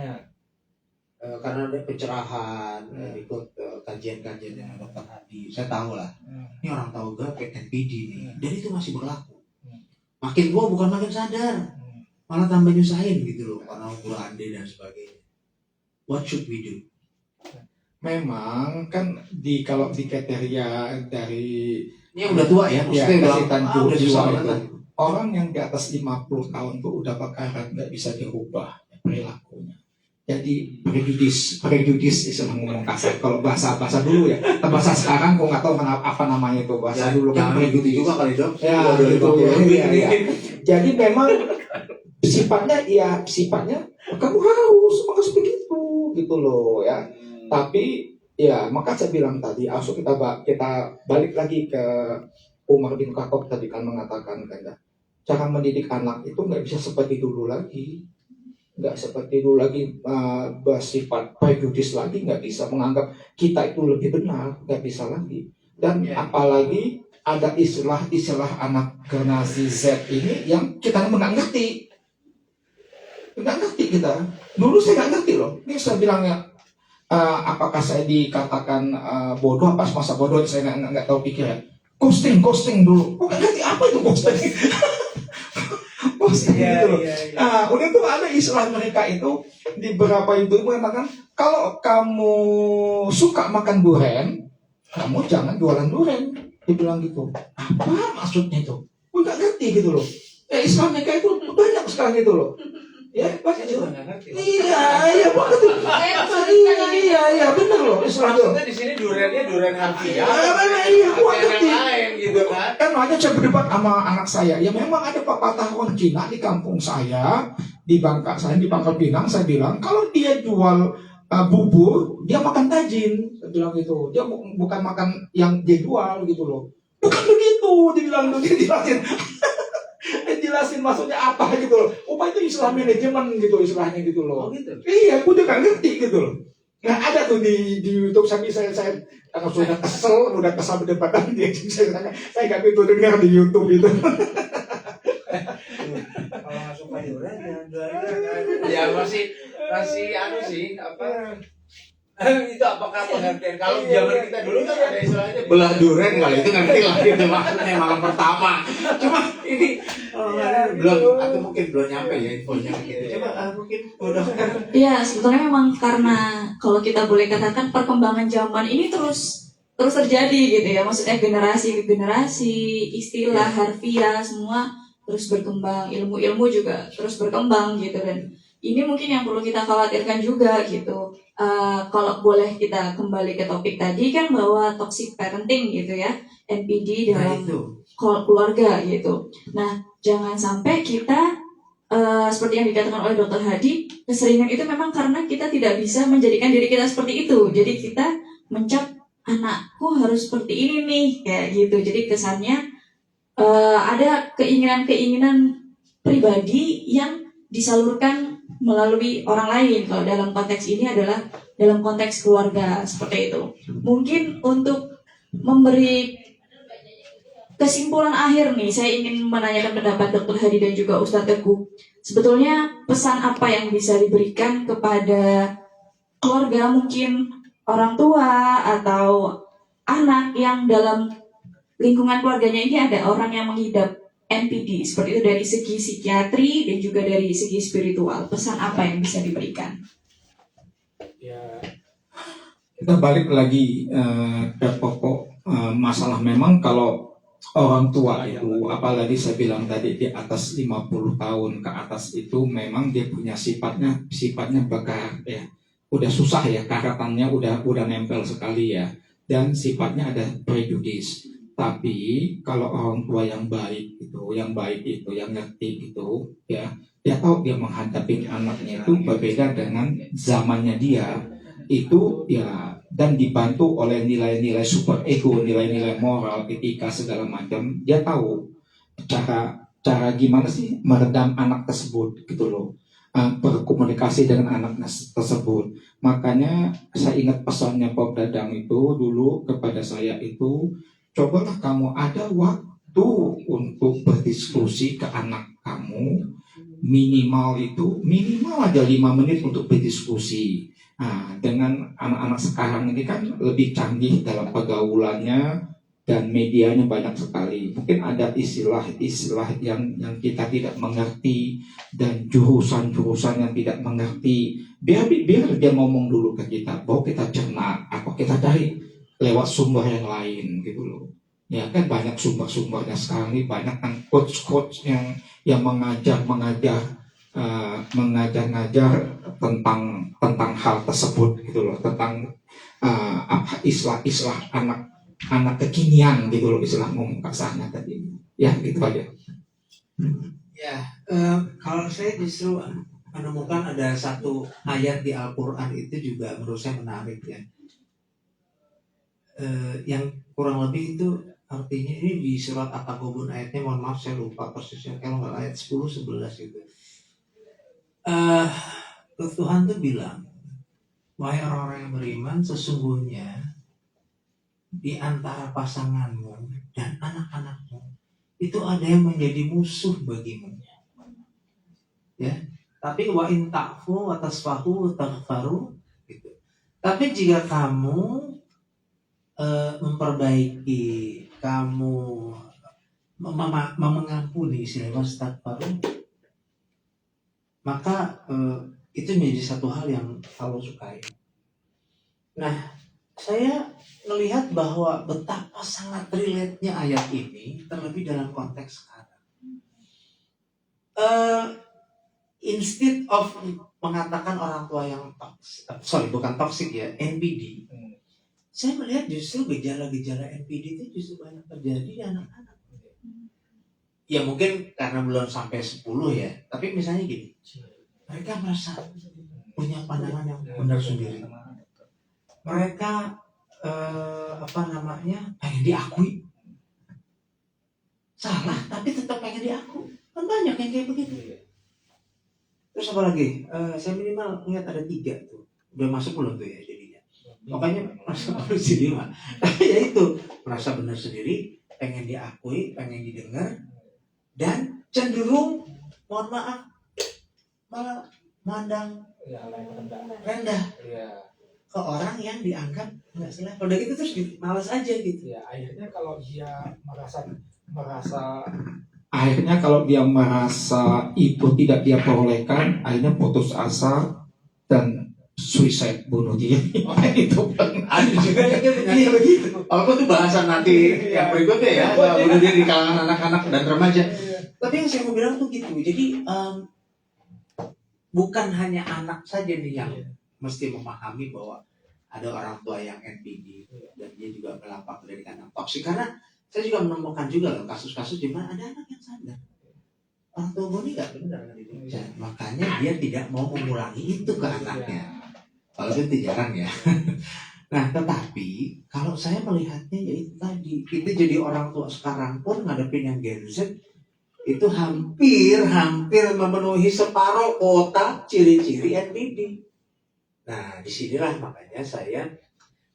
B: karena ada pencerahan, ikut kajian-kajian yang Dokter Hadi, saya tahu lah. Ini orang tahu gak kayak NPD nih, dan itu masih berlaku. Makin tua bukan makin sadar.
D: malah tambah nyusahin gitu loh orang tua ade dan sebagainya. What should we do?
C: Memang kan kalau di kriteria dari
D: Ini yang udah tua ya, maksudnya
C: kesehatan
D: udah susah
C: jiwa itu,
D: banget.
C: orang yang di atas 50 tahun tuh udah bakaran nggak bisa dirubah perilakunya. Jadi prejudis istilah ngomong kasar. Kalau bahasa dulu ya, bahasa sekarang kok nggak tahu apa namanya itu bahasa dulu
D: Yang
C: kan
D: begitu juga kali dok.
C: Ya, gitu. Ya. Jadi memang sifatnya kamu harus begitu gitu loh ya. Tapi ya maka saya bilang tadi, kita balik lagi ke Umar bin Khattab tadi kan mengatakan kan ya, cara mendidik anak itu nggak bisa seperti dulu lagi, bersifat prejudis lagi, nggak bisa menganggap kita itu lebih benar, nggak bisa lagi. Dan apalagi ada istilah anak generasi Z ini yang kita nggak ngerti kita. Dulu saya nggak ngerti loh. Ini saya bilangnya apakah saya dikatakan bodoh, apa masa bodoh, saya nggak tahu pikiran. Ghosting dulu. Nggak ngerti apa itu ghosting. Ghosting gitu loh. Nah, udah tuh ada istilah mereka itu di beberapa itu mengatakan kalau kamu suka makan durian, kamu jangan jualan durian. Dibilang gitu. Apa maksudnya itu? Gue nggak ngerti gitu loh. Istilah mereka itu banyak sekarang gitu loh. Ya, banyak juga nggak ngerti. Iya, banget. Iya, benar loh.
B: Maksudnya di sini duriannya durian harfiah.
C: Iya, gua
B: yang
C: ngerti.
B: lain gitu kan.
C: Kan makanya saya berdebat sama anak saya. Ya memang ada pepatah orang Cina di kampung saya, di Pangkal Pinang, saya bilang kalau dia jual bubur, dia makan tajin. Saya bilang gitu. Dia bukan makan yang dia jual gitu loh. Bukan begitu, dibilang dia jelasin maksudnya apa gitu loh. Itu istilah manajemen gitu istilahnya gitu loh.
B: Oh gitu.
C: Iya, aku udah gak ngerti gitu loh. Nah ada tuh di YouTube saya karena sudah kesal berdebatan dia saya gak begitu dengar di YouTube itu.
B: Kalau nggak suka durian ya masih anu sih apa itu apakah pengertian kalau zaman kita dulu kan ada istilahnya
D: Belah durian kali itu ngerti lah itu maksudnya malam pertama. Cuma ini belum atau mungkin belum nyampe ya infonya gitu. Coba mungkin udah.
A: Iya, sebetulnya memang karena kalau kita boleh katakan perkembangan zaman ini terus terjadi gitu ya. Maksudnya generasi ke generasi, istilah harfiah semua terus berkembang, ilmu-ilmu juga terus berkembang gitu, dan ini mungkin yang perlu kita khawatirkan juga gitu. Kalau boleh kita kembali ke topik tadi kan bahwa toxic parenting gitu ya, NPD dalam keluarga gitu. Nah, jangan sampai kita seperti yang dikatakan oleh Dr. Hadi, keseringan itu memang karena kita tidak bisa menjadikan diri kita seperti itu. Jadi kita mencap anakku harus seperti ini nih kayak gitu. Jadi kesannya ada keinginan-keinginan pribadi yang disalurkan melalui orang lain. Kalau dalam konteks ini adalah dalam konteks keluarga seperti itu. Mungkin untuk memberi kesimpulan akhir nih, saya ingin menanyakan pendapat Dr. Hadi dan juga Ustadz Teguh. Sebetulnya pesan apa yang bisa diberikan kepada keluarga, mungkin orang tua atau anak yang dalam lingkungan keluarganya ini ada orang yang mengidap NPD, seperti itu dari segi psikiatri dan juga dari segi spiritual. Pesan apa yang bisa diberikan?
C: Ya, kita balik lagi ke pokok masalah. Memang kalau orang tua itu, apalagi saya bilang tadi di atas 50 tahun ke atas itu memang dia punya sifatnya bakar ya. Udah susah ya, karatannya udah nempel sekali ya, dan sifatnya ada prejudis. Tapi kalau orang tua yang baik itu, yang ngerti itu ya, dia tahu dia menghadapi anaknya itu berbeda dengan zamannya dia itu ya, dan dibantu oleh nilai-nilai super ego, nilai-nilai moral, etika segala macam. Dia tahu cara gimana sih meredam anak tersebut gitu loh, berkomunikasi dengan anak tersebut. Makanya saya ingat pesannya Bob Dadang itu dulu kepada saya itu, cobalah kamu ada waktu untuk berdiskusi ke anak kamu, minimal aja 5 menit untuk berdiskusi. Nah, dengan anak-anak sekarang ini kan lebih canggih dalam pergaulannya, dan medianya banyak sekali. Mungkin ada istilah-istilah yang kita tidak mengerti dan jurusan-jurusan yang tidak mengerti. Biar dia ngomong dulu ke kita, bahwa kita cerna, apa kita cari lewat sumber yang lain gitu loh. Ya kan banyak sumber-sumbernya sekarang ini, banyak kan coach-coach yang mengajar tentang hal tersebut gitu loh, tentang apa istilah anak kekinian gitu loh, istilah ngomong kasarnya tadi. Ya gitu aja.
D: Ya, kalau saya justru menemukan ada satu ayat di Al-Quran itu juga menurut saya menarik ya. Yang kurang lebih itu artinya ini di surat At-Taghabun ayatnya, mohon maaf saya lupa persisnya, kalau nggak ayat 10-11 itu. Tuhan tuh bilang, wahai orang-orang yang beriman, sesungguhnya di antara pasanganmu dan anak-anakmu itu ada yang menjadi musuh bagimu. Ya, tapi wa in ta'fu wa tasfahu wa taghfaru gitu. Tapi jika kamu memperbaiki, kamu mengampuni, istilahnya astagfiru, maka itu menjadi satu hal yang Allah sukai. Nah, saya melihat bahwa betapa sangat relate-nya ayat ini, terlebih dalam konteks sekarang. Instead of mengatakan orang tua yang toxic ya, NPD, saya melihat justru gejala-gejala NPD itu justru banyak terjadi di anak-anak. Ya mungkin karena belum sampai 10 ya, tapi misalnya gini, mereka merasa punya pandangan yang benar sendiri. Mereka pengen diakui. Salah, tapi tetap pengen diakui. Kan banyak yang kayak begitu. Terus apa lagi? Saya minimal ingat ada 3 tuh. Udah masuk belum tuh ya jadinya? Makanya merasa benar sendiri mah. Ya itu, merasa benar sendiri, pengen diakui, pengen didengar, dan cenderung, mohon maaf, malah mandang rendah ke orang yang dianggap nggak selevel. Udah gitu terus malas aja gitu.
C: Ya, akhirnya kalau dia merasa itu tidak dia perolehkan, akhirnya putus asa dan suicide, bunuh diri. Itu
D: Ada juga yang kayak begitu. Apa tuh bahasan nanti yang berikutnya ya, bunuh diri di kalangan anak-anak dan remaja. Tapi yang saya mau bilang tuh gitu. Jadi bukan hanya anak saja nih yang mesti memahami bahwa ada orang tua yang NPD dan dia juga melapak dari anak toksik. Karena saya juga menemukan juga loh kasus-kasus di mana ada anak yang sadar orang tua gue ini nggak benar ya, makanya dia tidak mau mengulangi itu ke anaknya, walaupun itu jarang ya. Nah tetapi kalau saya melihatnya ya itu tadi, kita jadi orang tua sekarang pun ngadepin yang Gen Z itu hampir memenuhi separuh kota ciri-ciri NPD. Nah disinilah makanya saya,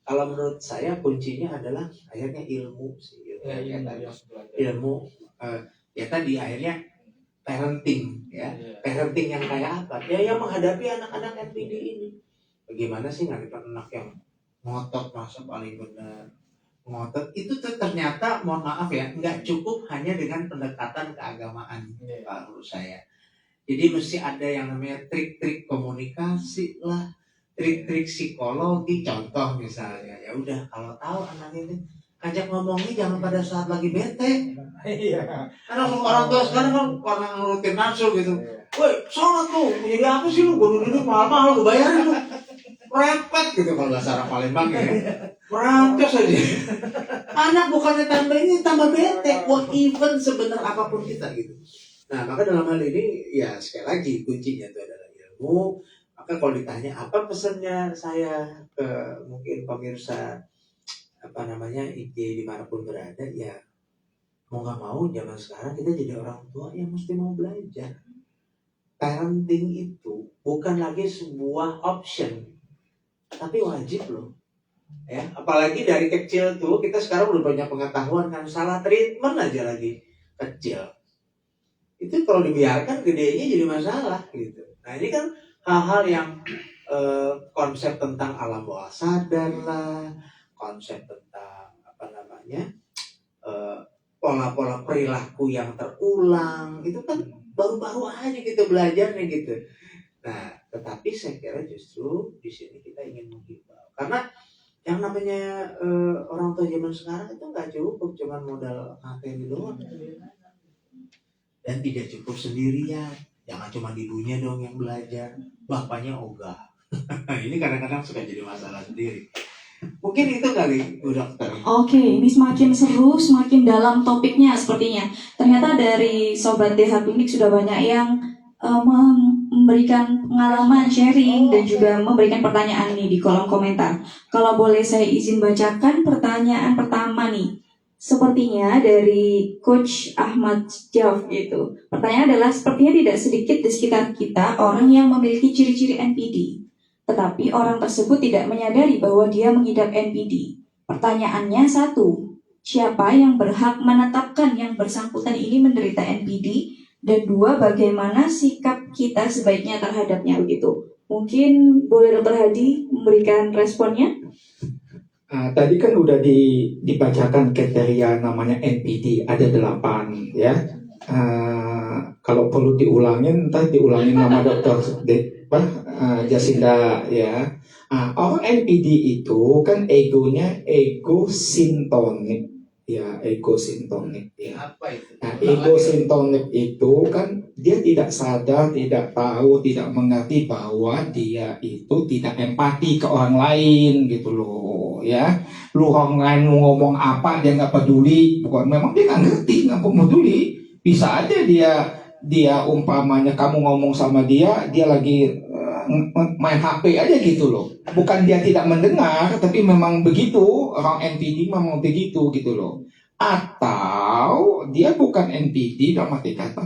D: kalau menurut saya kuncinya adalah akhirnya ilmu sih, ilmu ya tadi akhirnya parenting ya, parenting yang kayak apa? Ya yang menghadapi anak-anak NPD ini. Bagaimana sih ngadepin anak yang ngotot masa paling benar, ngotot itu ternyata mohon maaf ya nggak cukup hanya dengan pendekatan keagamaan menurut saya. Jadi mesti ada yang namanya trik-trik komunikasi lah, trik-trik psikologi. Contoh misalnya, ya udah kalau tahu anak ini ajak ngomongnya jangan pada saat lagi bete.
C: Iya.
D: Karena orang tua sekarang kan karena nurutin nafsu gitu. Woi, sholat tuh, jadi apa sih lu? Gue duduk mahal-mahal, gue bayarin lu. Repet gitu kalau bahasa orang Palembang ya. Merancos aja. Anak bukannya tambah ini, tambah bete. What even sebenar apapun kita gitu. Nah, maka dalam hal ini ya sekali lagi kuncinya itu adalah ilmu. Maka kalau ditanya apa pesannya saya ke mungkin pemirsa IG dimanapun berada, ya mau nggak mau zaman sekarang kita jadi orang tua yang mesti mau belajar. Parenting itu bukan lagi sebuah option, tapi wajib loh. Ya, apalagi dari kecil tuh kita sekarang udah banyak pengetahuan kan, salah treatment aja lagi kecil. Itu kalau dibiarkan gedenya jadi masalah gitu. Nah ini kan hal-hal yang konsep tentang alam bawah sadar lah, konsep tentang pola-pola perilaku yang terulang. Itu kan baru-baru aja kita belajarnya gitu. Nah, tetapi saya kira justru di sini kita ingin menghimbau, karena yang namanya orang tua zaman sekarang itu nggak cukup cuman modal materi doang, dan tidak cukup sendirian. Jangan cuma ibunya dong yang belajar, bapaknya ogah. Ini kadang-kadang suka jadi masalah sendiri. Mungkin itu kali, Bu Dokter.
A: Oke, ini semakin seru, semakin dalam topiknya sepertinya. Ternyata dari Sobat DH Klinik sudah banyak yang memberikan pengalaman, sharing, dan juga memberikan pertanyaan nih di kolom komentar. Kalau boleh saya izin bacakan pertanyaan pertama nih. Sepertinya dari Coach Ahmad Jav gitu. Pertanyaan adalah, sepertinya tidak sedikit di sekitar kita orang yang memiliki ciri-ciri NPD. Tetapi orang tersebut tidak menyadari bahwa dia mengidap NPD. Pertanyaannya satu, siapa yang berhak menetapkan yang bersangkutan ini menderita NPD? Dan dua, bagaimana sikap kita sebaiknya terhadapnya begitu? Mungkin boleh Dr. Hadi memberikan responnya?
C: Tadi kan udah dibacakan kriteria namanya NPD, ada 8 ya. Kalau perlu diulangin, ntar diulangin nama dokter Jasinda ya. Orang NPD itu kan egonya ego sintonik ya, ego sintonik ya.
B: Apa itu?
C: Nah, ego sintonik itu kan dia tidak sadar, tidak tahu, tidak mengerti bahwa dia itu tidak empati ke orang lain gitu loh ya. Lu orang lain mau ngomong apa dia nggak peduli, bukan memang dia nggak ngerti, nggak peduli. Bisa aja dia umpamanya kamu ngomong sama dia lagi main HP aja gitu loh. Bukan dia tidak mendengar, tapi memang begitu, orang NPD memang begitu gitu loh. Atau dia bukan NPD, dalam arti kata,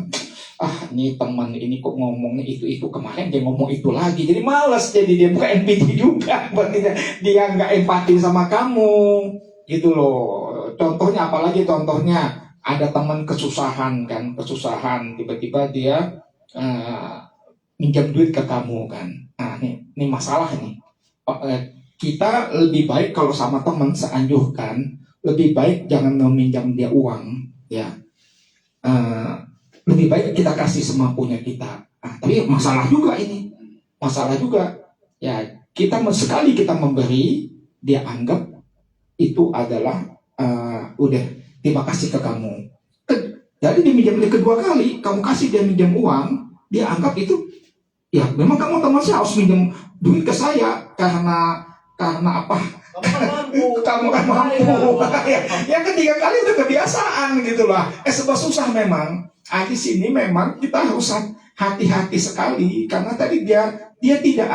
C: ini teman ini kok ngomongnya itu kemarin dia ngomong itu lagi, jadi malas, jadi dia bukan NPD juga, berarti dia nggak empati sama kamu gitu loh. Contohnya apalagi contohnya, ada teman kesusahan tiba-tiba dia minjam duit ke kamu kan. Nah, ini masalah nih. Kita lebih baik kalau sama teman, seanjurkan lebih baik jangan meminjam dia uang ya. Lebih baik kita kasih semampunya kita. Tapi masalah juga ini. Masalah juga. Ya, sekali kita memberi, dia anggap itu adalah udah terima kasih ke kamu. Jadi dia minjam dia kedua kali, kamu kasih dia minjam uang, dia anggap itu ya memang kamu teman saya harus minjem duit ke saya karena apa? Kamu kan mampu. Yang ketiga kali itu kebiasaan gitu lah. Sebab susah memang. Di sini memang kita harus hati-hati sekali karena tadi dia tidak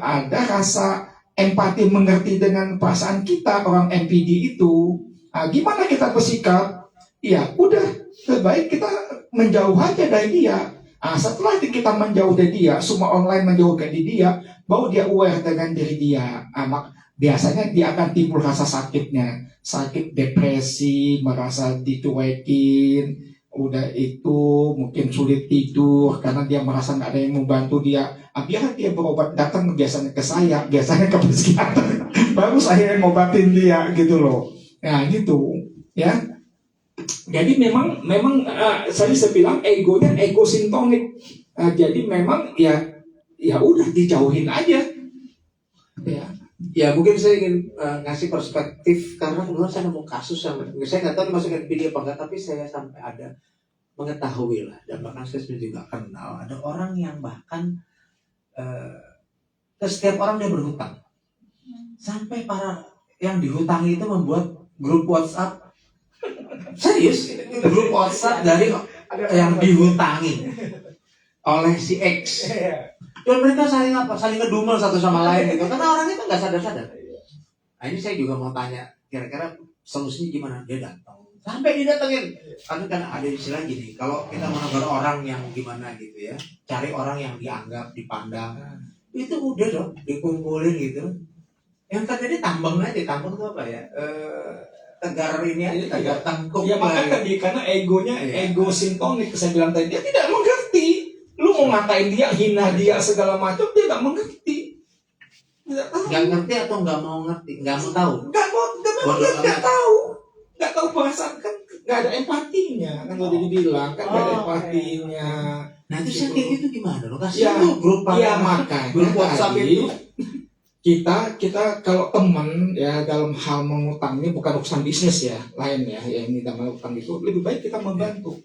C: ada rasa empati mengerti dengan perasaan kita orang NPD itu. Gimana kita bersikap? Ya udah, terbaik kita menjauh aja dari dia. Setelah kita menjauh dari dia, semua online menjauh dari dia, baru dia aware dengan diri dia. Biasanya dia akan timbul rasa sakitnya, sakit depresi, merasa dicuekin, udah itu mungkin sulit tidur karena dia merasa nggak ada yang membantu dia. Biar dia berobat, datang biasanya ke saya, biasanya ke psikiater, baru saya yang ngobatin dia gitu loh. Nah gitu ya. Jadi memang saya bilang egonya ego sintonik. Jadi memang ya udah dijauhin aja.
D: Ya mungkin saya ingin ngasih perspektif karena kebetulan saya nemu kasus yang saya nggak tahu dimasukkan video apa enggak, tapi saya sampai ada mengetahui lah, dan bahkan saya juga kenal ada orang yang bahkan ke setiap orang dia berhutang, sampai para yang dihutangi itu membuat grup WhatsApp. Serius, grup WhatsApp dari yang dihutangi oleh si X. Dan mereka saling ngedumel satu sama lain gitu. Karena orang itu nggak sadar-sadar. Nah ini saya juga mau tanya, kira-kira solusinya gimana? Dia datang, sampai didatengin. Karena kan ada istilah gini, kalau kita menegur orang yang gimana gitu ya, cari orang yang dianggap, dipandang, itu udah dong, dikumpulin gitu. Yang terjadi tambang aja, tambang itu apa ya? Tegar ini aja, tegar tangkuk.
C: Ya makanya tadi karena egonya ego sintonik, saya bilang tadi dia tidak mengerti. Lu mau ngatain dia, hina dia segala macam, dia nggak mengerti.
D: Nggak ngerti atau nggak mau ngerti, nggak mau tahu.
C: Nggak tahu. nggak tahu perasaan kan, nggak ada empatinya kan, udah dibilang kan nggak ada empatinya.
D: Nah terus yang kayak gitu gimana? Lo kasih
C: Ya,
D: tuh grup
C: ya makanya
B: grup WhatsApp
C: tadi
B: itu.
C: kita kalau teman ya dalam hal mengutang ini bukan urusan bisnis ya, lain ya, yang kita melakukan itu lebih baik kita membantu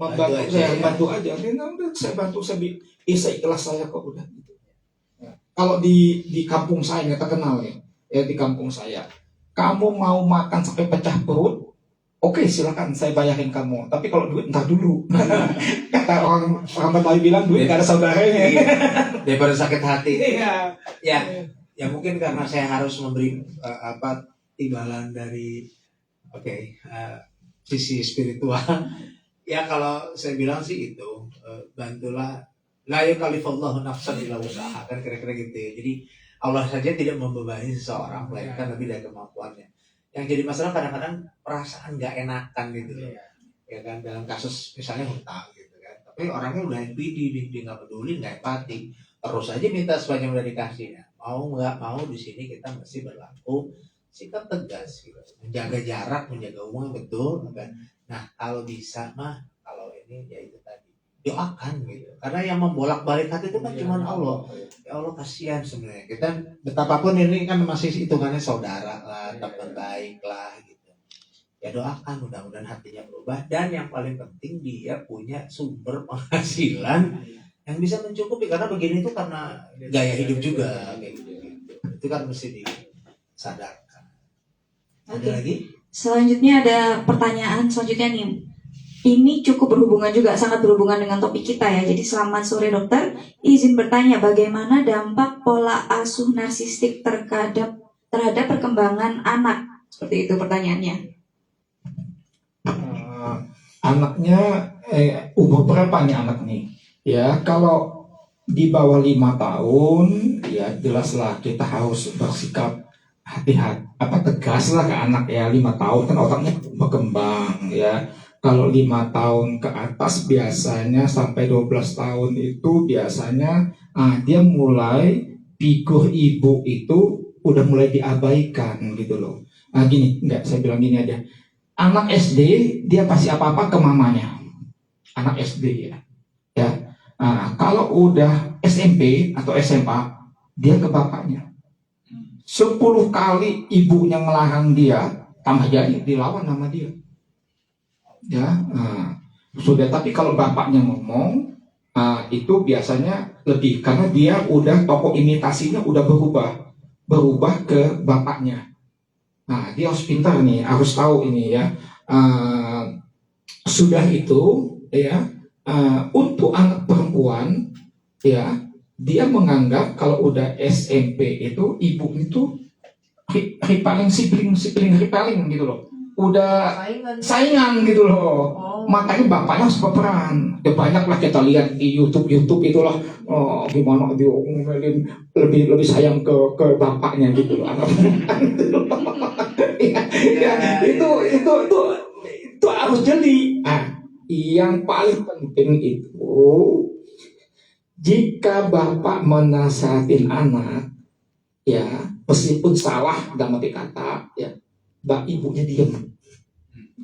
D: Bantu aja,
C: saya
D: ya.
C: bantu aja. Nah, udah saya bantu, saya ikhlas saya kok udah gitu. Ya. Kalau di kampung saya nggak terkenal ya di kampung saya, kamu mau makan sampai pecah perut, oke silakan saya bayarin kamu, tapi kalau duit entar dulu. Kata orang Betawi bilang duit nggak ada saudaranya.
D: Daripada sakit hati.
C: Iya.
D: Ya mungkin karena saya harus memberi timbalan dari sisi spiritual. Ya kalau saya bilang sih itu bantulah, la yukallifullahu nafsan illa wus'aha, kan kira-kira gitu ya. Jadi Allah saja tidak membebani seseorang melainkan lebih dari kemampuannya. Yang jadi masalah kadang-kadang perasaan nggak enakan gitu loh. Ya kan, dalam kasus misalnya hutang gitu kan. Tapi orangnya udah NPD, dia nggak peduli, nggak empati, terus aja minta sebanyak udah dikasih. Ya. Mau nggak mau di sini kita mesti berlaku sikap tegas gitu, menjaga jarak, menjaga umum betul kan. Nah kalau bisa mah, kalau ini ya itu tadi doakan gitu, karena yang membolak-balik hati itu kan cuma Allah. Ya Allah kasihan sebenarnya kita, betapapun ini kan masih hitungannya saudara lah, teman baik lah gitu. Ya doakan mudah-mudahan hatinya berubah, dan yang paling penting dia punya sumber penghasilan yang bisa mencukupi, karena begini itu karena gaya hidup juga kayak gitu. Itu kan mesti disadarkan. Ada lagi?
A: Selanjutnya ada pertanyaan selanjutnya nih. Ini cukup berhubungan juga, sangat berhubungan dengan topik kita ya. Jadi selamat sore dokter. Izin bertanya, bagaimana dampak pola asuh narsistik terhadap perkembangan anak? Seperti itu pertanyaannya.
C: Anaknya umur berapa nih anak nih? Ya kalau di bawah 5 tahun ya jelaslah kita harus bersikap hati-hati, tegas lah ke anak ya. 5 tahun kan otaknya berkembang ya. Kalau 5 tahun ke atas biasanya sampai 12 tahun itu biasanya dia mulai figur ibu itu udah mulai diabaikan gitu loh. Gini, saya bilang gini aja. Anak SD dia pasti apa-apa ke mamanya. Anak SD ya. Kalau udah SMP atau SMA dia ke bapaknya. 10 kali ibunya ngelarang dia, tambah jadi dilawan sama dia. Ya, sudah. Tapi kalau bapaknya ngomong, itu biasanya lebih, karena dia udah tokoh imitasinya udah berubah ke bapaknya. Nah, dia harus pintar nih, harus tahu ini ya. Sudah itu ya, untuk anak perempuan ya, dia menganggap kalau udah SMP itu ibu itu ripaling sibling ripaling gitu loh. Udah saingan gitu loh. Makanya bapaknya harus berperan. Ya banyak lah kita lihat di YouTube itulah, gimana dia ngomelin lebih sayang ke bapaknya gitu loh. Anak itu harus jeli. Yang paling penting itu, jika bapak menasihatin anak ya, meskipun salah dalam arti kata ya, ibunya diam,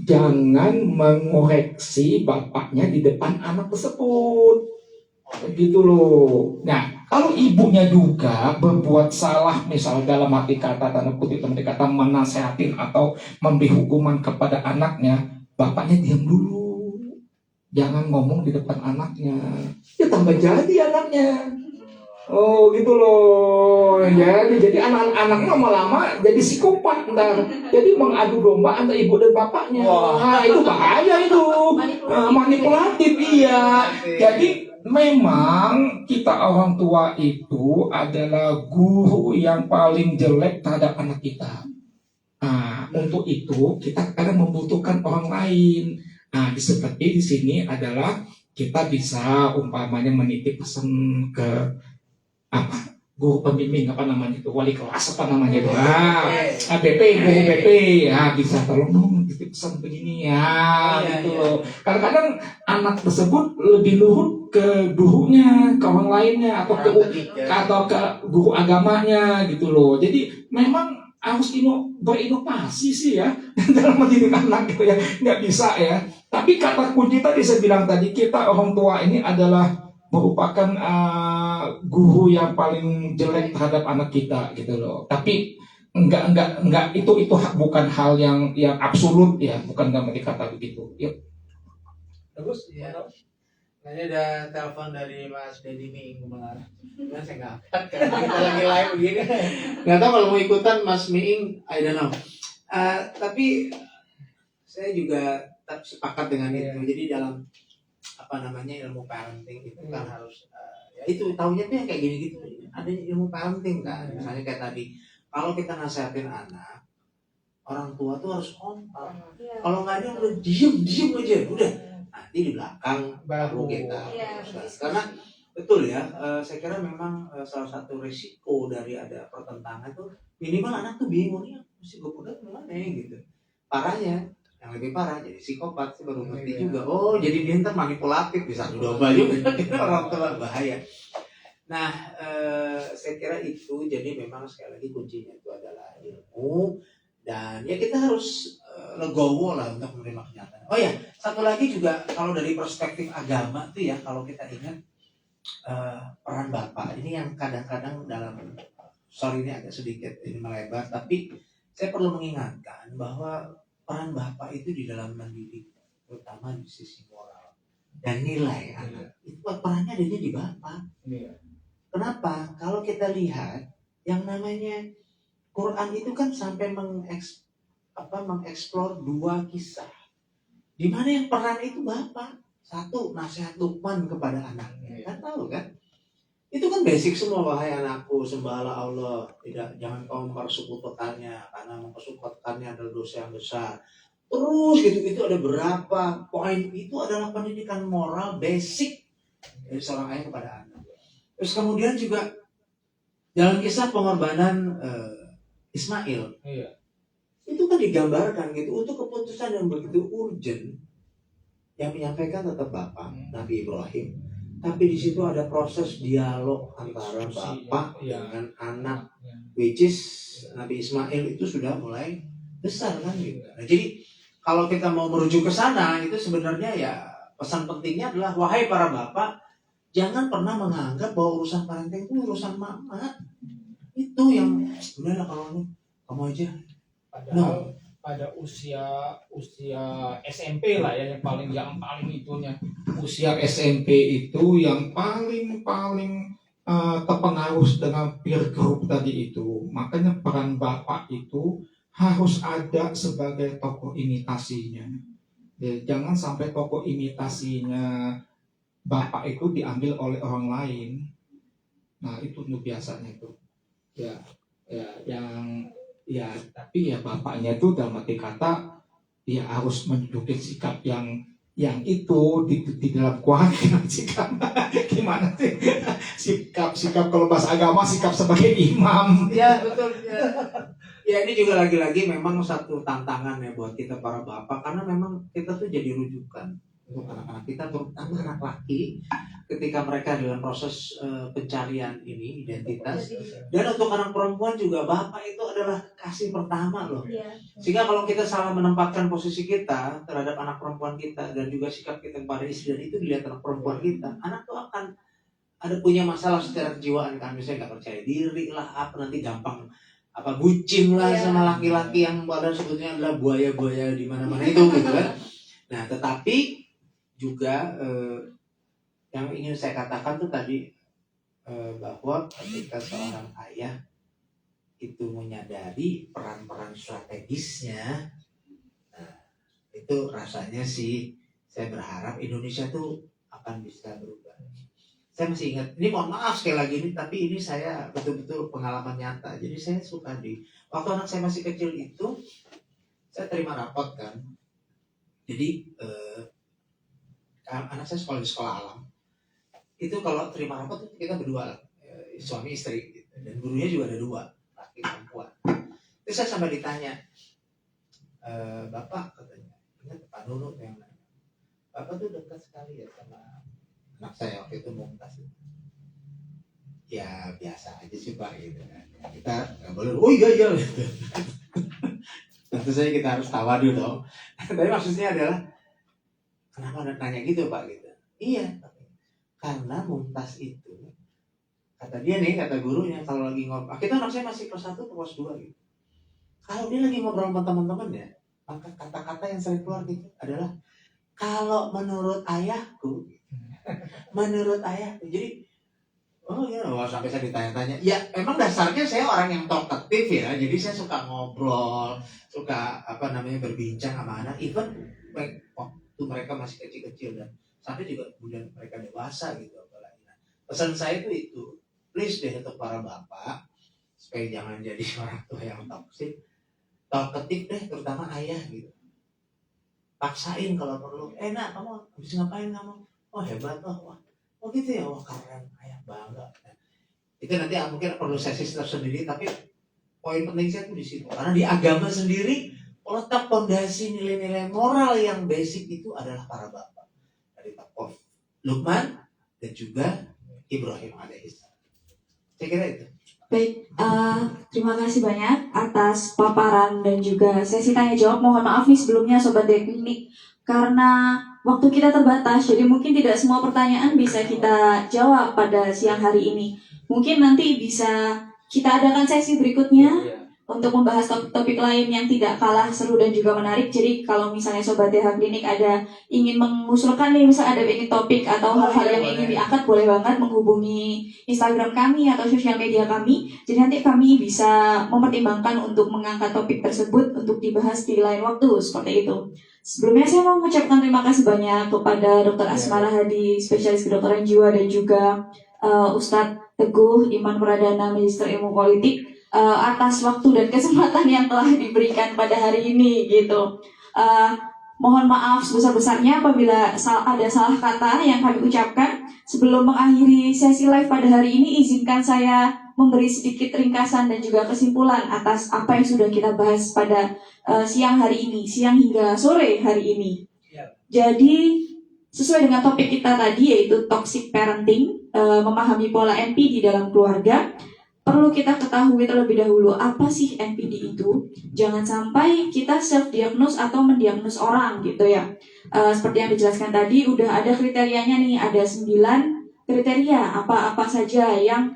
C: jangan mengoreksi bapaknya di depan anak tersebut, gitu loh. Nah, kalau ibunya juga berbuat salah, misal dalam arti kata, tanda kutip dalam arti kata menasehatin atau memberi hukuman kepada anaknya, bapaknya diam dulu, jangan ngomong di depan anaknya. Ya tambah jadi anaknya. Oh gitu loh ya. Jadi anak-anaknya lama-lama jadi psikopat ntar. Jadi mengadu domba antara ibu dan bapaknya. Nah, itu bahaya itu. Manipulatif iya. Jadi memang kita orang tua itu adalah guru yang paling jelek terhadap anak kita. Untuk itu kita kadang membutuhkan orang lain. Seperti di sini adalah kita bisa umpamanya menitip pesan ke guru pembimbing, wali kelas itu, BP, guru BP bisa tolong dong titip pesan begini ya, gitu loh. Kadang-kadang anak tersebut lebih nurut ke gurunya, ke orang lainnya, atau ke guru agamanya gitu loh. Jadi memang harus berinovasi sih ya dalam mendidik anak gitu ya, nggak bisa ya. Tapi kata kunci tadi saya bilang tadi, kita orang tua ini adalah merupakan guru yang paling jelek terhadap anak kita gitu loh. Tapi enggak itu bukan hal yang absolut ya, bukan dalam kata begitu. Yuk.
B: Terus ya. Nah, ini ada telepon dari Mas Deddy Miing kemarin. Nah, saya nggak angkat karena kita lagi live begini.
D: Nggak tahu kalau mau ikutan Mas Miing, I don't know. Tapi saya juga tetap sepakat dengan itu. Jadi dalam ilmu parenting itu kan harus ya itu tahunya tuh yang kayak gini gitu. Ada ilmu parenting kan. Misalnya kayak tadi, kalau kita nasihatin anak, orang tua tuh harus kompak. Kalau nggak ada udah diem aja, udah. Nanti di belakang baru kita karena betul ya, saya kira memang salah satu risiko dari ada pertentangan tuh minimal anak tuh bingung ya mesti gue pegang gimana ya gitu. Parahnya yang lebih parah jadi psikopat sih baru ngerti juga, oh jadi dia ntar manipulatif bisa domba juga. Orang tua bahaya. Nah, saya kira itu jadi memang sekali lagi kuncinya itu adalah ilmu. Dan ya kita harus legowo lah untuk menerima kenyataan. Oh ya, satu lagi juga kalau dari perspektif agama tuh ya, kalau kita ingat peran bapak ini yang kadang-kadang sorry ini agak sedikit ini melebar, tapi saya perlu mengingatkan bahwa peran bapak itu di dalam mendidik, terutama di sisi moral dan nilai anak, itu perannya adanya di bapak. Kenapa? Kalau kita lihat yang namanya Quran itu kan sampai mengeksplor 2 kisah di mana yang peran itu bapak. Satu, nasihat Luqman kepada anaknya, kan tahu kan? Itu kan basic semua, wahai anakku, sembahlah Allah, jangan kau mempersekutukannya karena mempersekutukannya adalah dosa yang besar. Terus gitu ada berapa poin, itu adalah pendidikan moral basic dari seorang ayah kepada anak. Terus kemudian juga dalam kisah pengorbanan Ismail, itu kan digambarkan gitu untuk keputusan yang begitu urgent yang menyampaikan tetap bapak Nabi Ibrahim, tapi di situ ada proses dialog antara bapak dengan anak, which is Nabi Ismail itu sudah mulai besar kan gitu. Nah, jadi kalau kita mau merujuk ke sana itu sebenarnya ya pesan pentingnya adalah wahai para bapak, jangan pernah menganggap bahwa urusan parenting itu urusan mama. Itu yang sebenarnya kalau kamu aja.
C: Padahal pada usia SMP lah ya, yang paling itunya usia SMP itu yang paling terpengaruh dengan peer group tadi itu. Makanya peran bapak itu harus ada sebagai tokoh imitasinya. Ya, jangan sampai tokoh imitasinya bapak itu diambil oleh orang lain. Nah itu biasanya itu. Tapi ya bapaknya itu dalam arti kata ya harus menunjukkan sikap yang itu di dalam keluarga. Sikap gimana sih, sikap kalau bahasa agama sikap sebagai imam.
D: Ya betul ya ini juga lagi-lagi memang satu tantangan ya buat kita para bapak, karena memang kita tuh jadi rujukan untuk anak-anak kita, terutama anak laki ketika mereka dalam proses pencarian ini identitas. Dan untuk anak perempuan juga bapak itu adalah kasih pertama loh. Sehingga kalau kita salah menempatkan posisi kita terhadap anak perempuan kita dan juga sikap kita kepada istri dan itu dilihat anak perempuan kita, anak tuh akan ada punya masalah secara kejiwaan kan, misalnya nggak percaya diri lah, nanti gampang bucin lah sama laki-laki yang padahal sebetulnya adalah buaya-buaya di mana-mana itu gitu kan. Nah tetapi juga yang ingin saya katakan tuh tadi bahwa ketika seorang ayah itu menyadari peran-peran strategisnya, nah, itu rasanya sih saya berharap Indonesia tuh akan bisa berubah. Saya masih ingat, ini mohon maaf sekali lagi ini, tapi ini saya betul-betul pengalaman nyata. Jadi saya suka waktu anak saya masih kecil itu, saya terima rapot kan. Jadi anak saya sekolah di sekolah alam. Itu kalau terima rapot kita berdua lah, suami istri gitu. Dan gurunya juga ada 2, laki perempuan. Terus saya sampai ditanya, Bapak katanya, ingat Pak Nunu yang nanya, Bapak tuh dekat sekali ya sama anak saya waktu itu Mumtaz. ya biasa aja sih Pak gitu kan. Kita nggak boleh, oh iya gitu. Tentu saja kita harus tawadu dong. Tapi maksudnya adalah kenapa nanya gitu Pak gitu? Iya, karena Mumtaz itu kata dia nih, kata gurunya kalau lagi ngobrol, kita anak saya masih kelas 1 atau kelas 2 gitu. Kalau dia lagi ngobrol sama teman-teman ya, maka kata-kata yang sering keluar gitu adalah kalau menurut ayahku, menurut ayahku. Jadi oh iya, wah, sampai saya ditanya-tanya. Ya, emang dasarnya saya orang yang talkative ya. Jadi saya suka ngobrol, suka berbincang sama anak. Even waktu mereka masih kecil-kecil dan sampai juga kemudian mereka dewasa gitu. Apalagi. Nah, pesan saya itu, please deh untuk para bapak supaya jangan jadi orang tua yang toksik. Talkative deh, terutama ayah gitu. Paksain kalau perlu. Nak, kamu habis ngapain kamu? Oh hebat, wah. Oh gitu ya, wah keren, ayah bangga. Itu nanti mungkin perlu sesi tersendiri, tapi poin penting saya tuh di situ. Karena di agama sendiri letak fondasi nilai-nilai moral yang basic itu adalah para bapak. Dari tokoh Luqman dan juga Ibrahim alaihissalam. Saya kira itu.
A: Baik, terima kasih banyak atas paparan dan juga sesi tanya jawab. Mohon maaf nih sebelumnya Sobat Teknik, karena waktu kita terbatas, jadi mungkin tidak semua pertanyaan bisa kita jawab pada siang hari ini. Mungkin nanti bisa kita adakan sesi berikutnya untuk membahas topik-topik lain yang tidak kalah seru dan juga menarik. Jadi kalau misalnya Sobat DH Klinik ada ingin mengusulkan nih, misalnya ada bikin topik atau hal-hal yang ingin diangkat, boleh banget menghubungi Instagram kami atau sosial media kami. Jadi nanti kami bisa mempertimbangkan untuk mengangkat topik tersebut untuk dibahas di lain waktu, seperti itu. Sebelumnya saya mau mengucapkan terima kasih banyak kepada Dr. Asmara Hadi, spesialis kedokteran jiwa, dan juga Ustadz Teguh Iman Pradana, Magister Ilmu Politik, atas waktu dan kesempatan yang telah diberikan pada hari ini gitu. Mohon maaf sebesar-besarnya apabila ada salah kata yang kami ucapkan. Sebelum mengakhiri sesi live pada hari ini, izinkan saya memberi sedikit ringkasan dan juga kesimpulan atas apa yang sudah kita bahas pada siang hari ini, siang hingga sore hari ini. Jadi sesuai dengan topik kita tadi, yaitu toxic parenting, memahami pola NPD dalam keluarga. Perlu kita ketahui terlebih dahulu apa sih NPD itu. Jangan sampai kita self-diagnose atau mendiagnos orang gitu ya. Seperti yang dijelaskan tadi, udah ada kriterianya nih, ada 9 kriteria apa-apa saja yang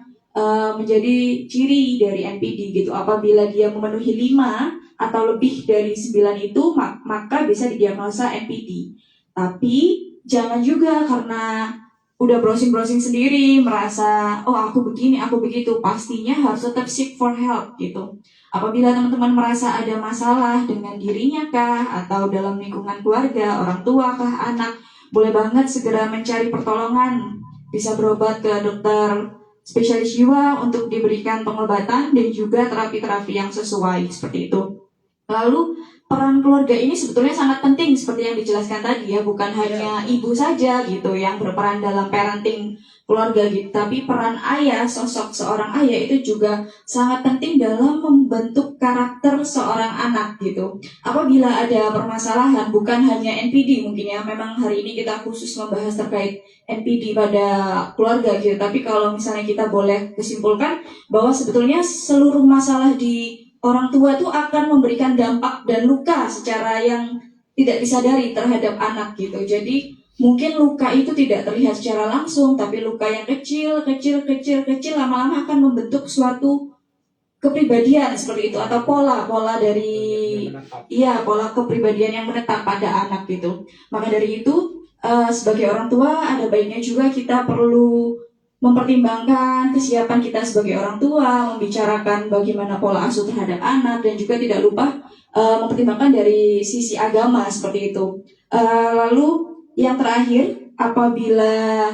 A: menjadi ciri dari NPD gitu. Apabila dia memenuhi 5 atau lebih dari 9 itu, maka bisa didiagnosa NPD. Tapi jangan juga karena udah browsing sendiri, merasa, oh aku begini, aku begitu. Pastinya harus tetap seek for help gitu. Apabila teman-teman merasa ada masalah dengan dirinya kah, atau dalam lingkungan keluarga, orang tua kah, anak, boleh banget segera mencari pertolongan. Bisa berobat ke dokter spesialis jiwa untuk diberikan pengobatan dan juga terapi-terapi yang sesuai, seperti itu. Lalu peran keluarga ini sebetulnya sangat penting seperti yang dijelaskan tadi ya, bukan hanya ibu saja gitu yang berperan dalam parenting keluarga gitu, tapi peran ayah, sosok seorang ayah itu juga sangat penting dalam membentuk karakter seorang anak gitu. Apabila ada permasalahan, bukan hanya NPD mungkin ya, memang hari ini kita khusus membahas terkait NPD pada keluarga gitu, tapi kalau misalnya kita boleh kesimpulkan bahwa sebetulnya seluruh masalah di orang tua itu akan memberikan dampak dan luka secara yang tidak disadari terhadap anak gitu. Jadi mungkin luka itu tidak terlihat secara langsung, tapi luka yang kecil lama-lama akan membentuk suatu kepribadian seperti itu, atau pola dari pola kepribadian yang menetap pada anak gitu. Maka dari itu sebagai orang tua ada baiknya juga kita perlu mempertimbangkan kesiapan kita sebagai orang tua, membicarakan bagaimana pola asuh terhadap anak, dan juga tidak lupa mempertimbangkan dari sisi agama seperti itu. Lalu yang terakhir, apabila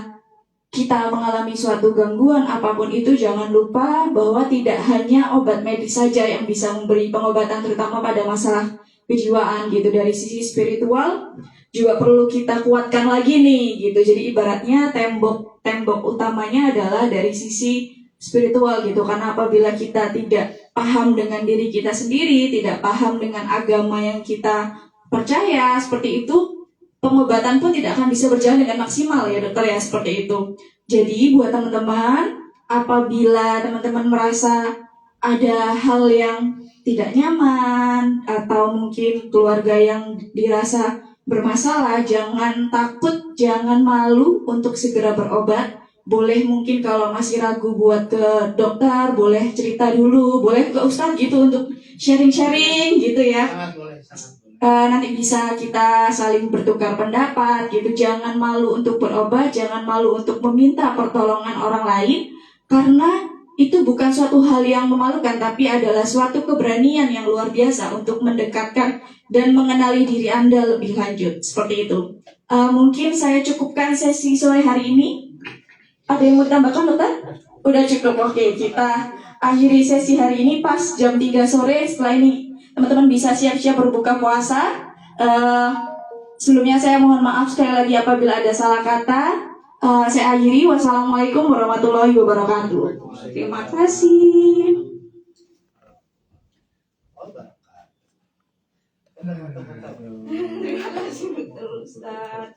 A: kita mengalami suatu gangguan apapun itu, jangan lupa bahwa tidak hanya obat medis saja yang bisa memberi pengobatan, terutama pada masalah kejiwaan gitu. Dari sisi spiritual juga perlu kita kuatkan lagi nih gitu. Jadi ibaratnya tembok utamanya adalah dari sisi spiritual gitu. Karena apabila kita tidak paham dengan diri kita sendiri, tidak paham dengan agama yang kita percaya, seperti itu, pengobatan pun tidak akan bisa berjalan dengan maksimal ya dokter ya, seperti itu. Jadi buat teman-teman, apabila teman-teman merasa ada hal yang tidak nyaman atau mungkin keluarga yang dirasa bermasalah, jangan takut, jangan malu untuk segera berobat. Boleh mungkin kalau masih ragu buat ke dokter, boleh cerita dulu, boleh ke ustadz gitu untuk sharing-sharing gitu ya.
B: Sangat boleh, sangat boleh.
A: Nanti bisa kita saling bertukar pendapat gitu. Jangan malu untuk berobat, jangan malu untuk meminta pertolongan orang lain, karena itu bukan suatu hal yang memalukan, tapi adalah suatu keberanian yang luar biasa untuk mendekatkan dan mengenali diri Anda lebih lanjut. Seperti itu. Mungkin saya cukupkan sesi sore hari ini. Ada yang mau ditambahkan, dokter? Udah cukup, oke. Kita akhiri sesi hari ini pas jam 3 sore. Setelah ini teman-teman bisa siap-siap berbuka puasa. Sebelumnya saya mohon maaf sekali lagi apabila ada salah kata. Saya akhiri. Wassalamualaikum warahmatullahi wabarakatuh. Terima kasih.
B: Oh, barakah.
A: Terima kasih betul, Ustaz.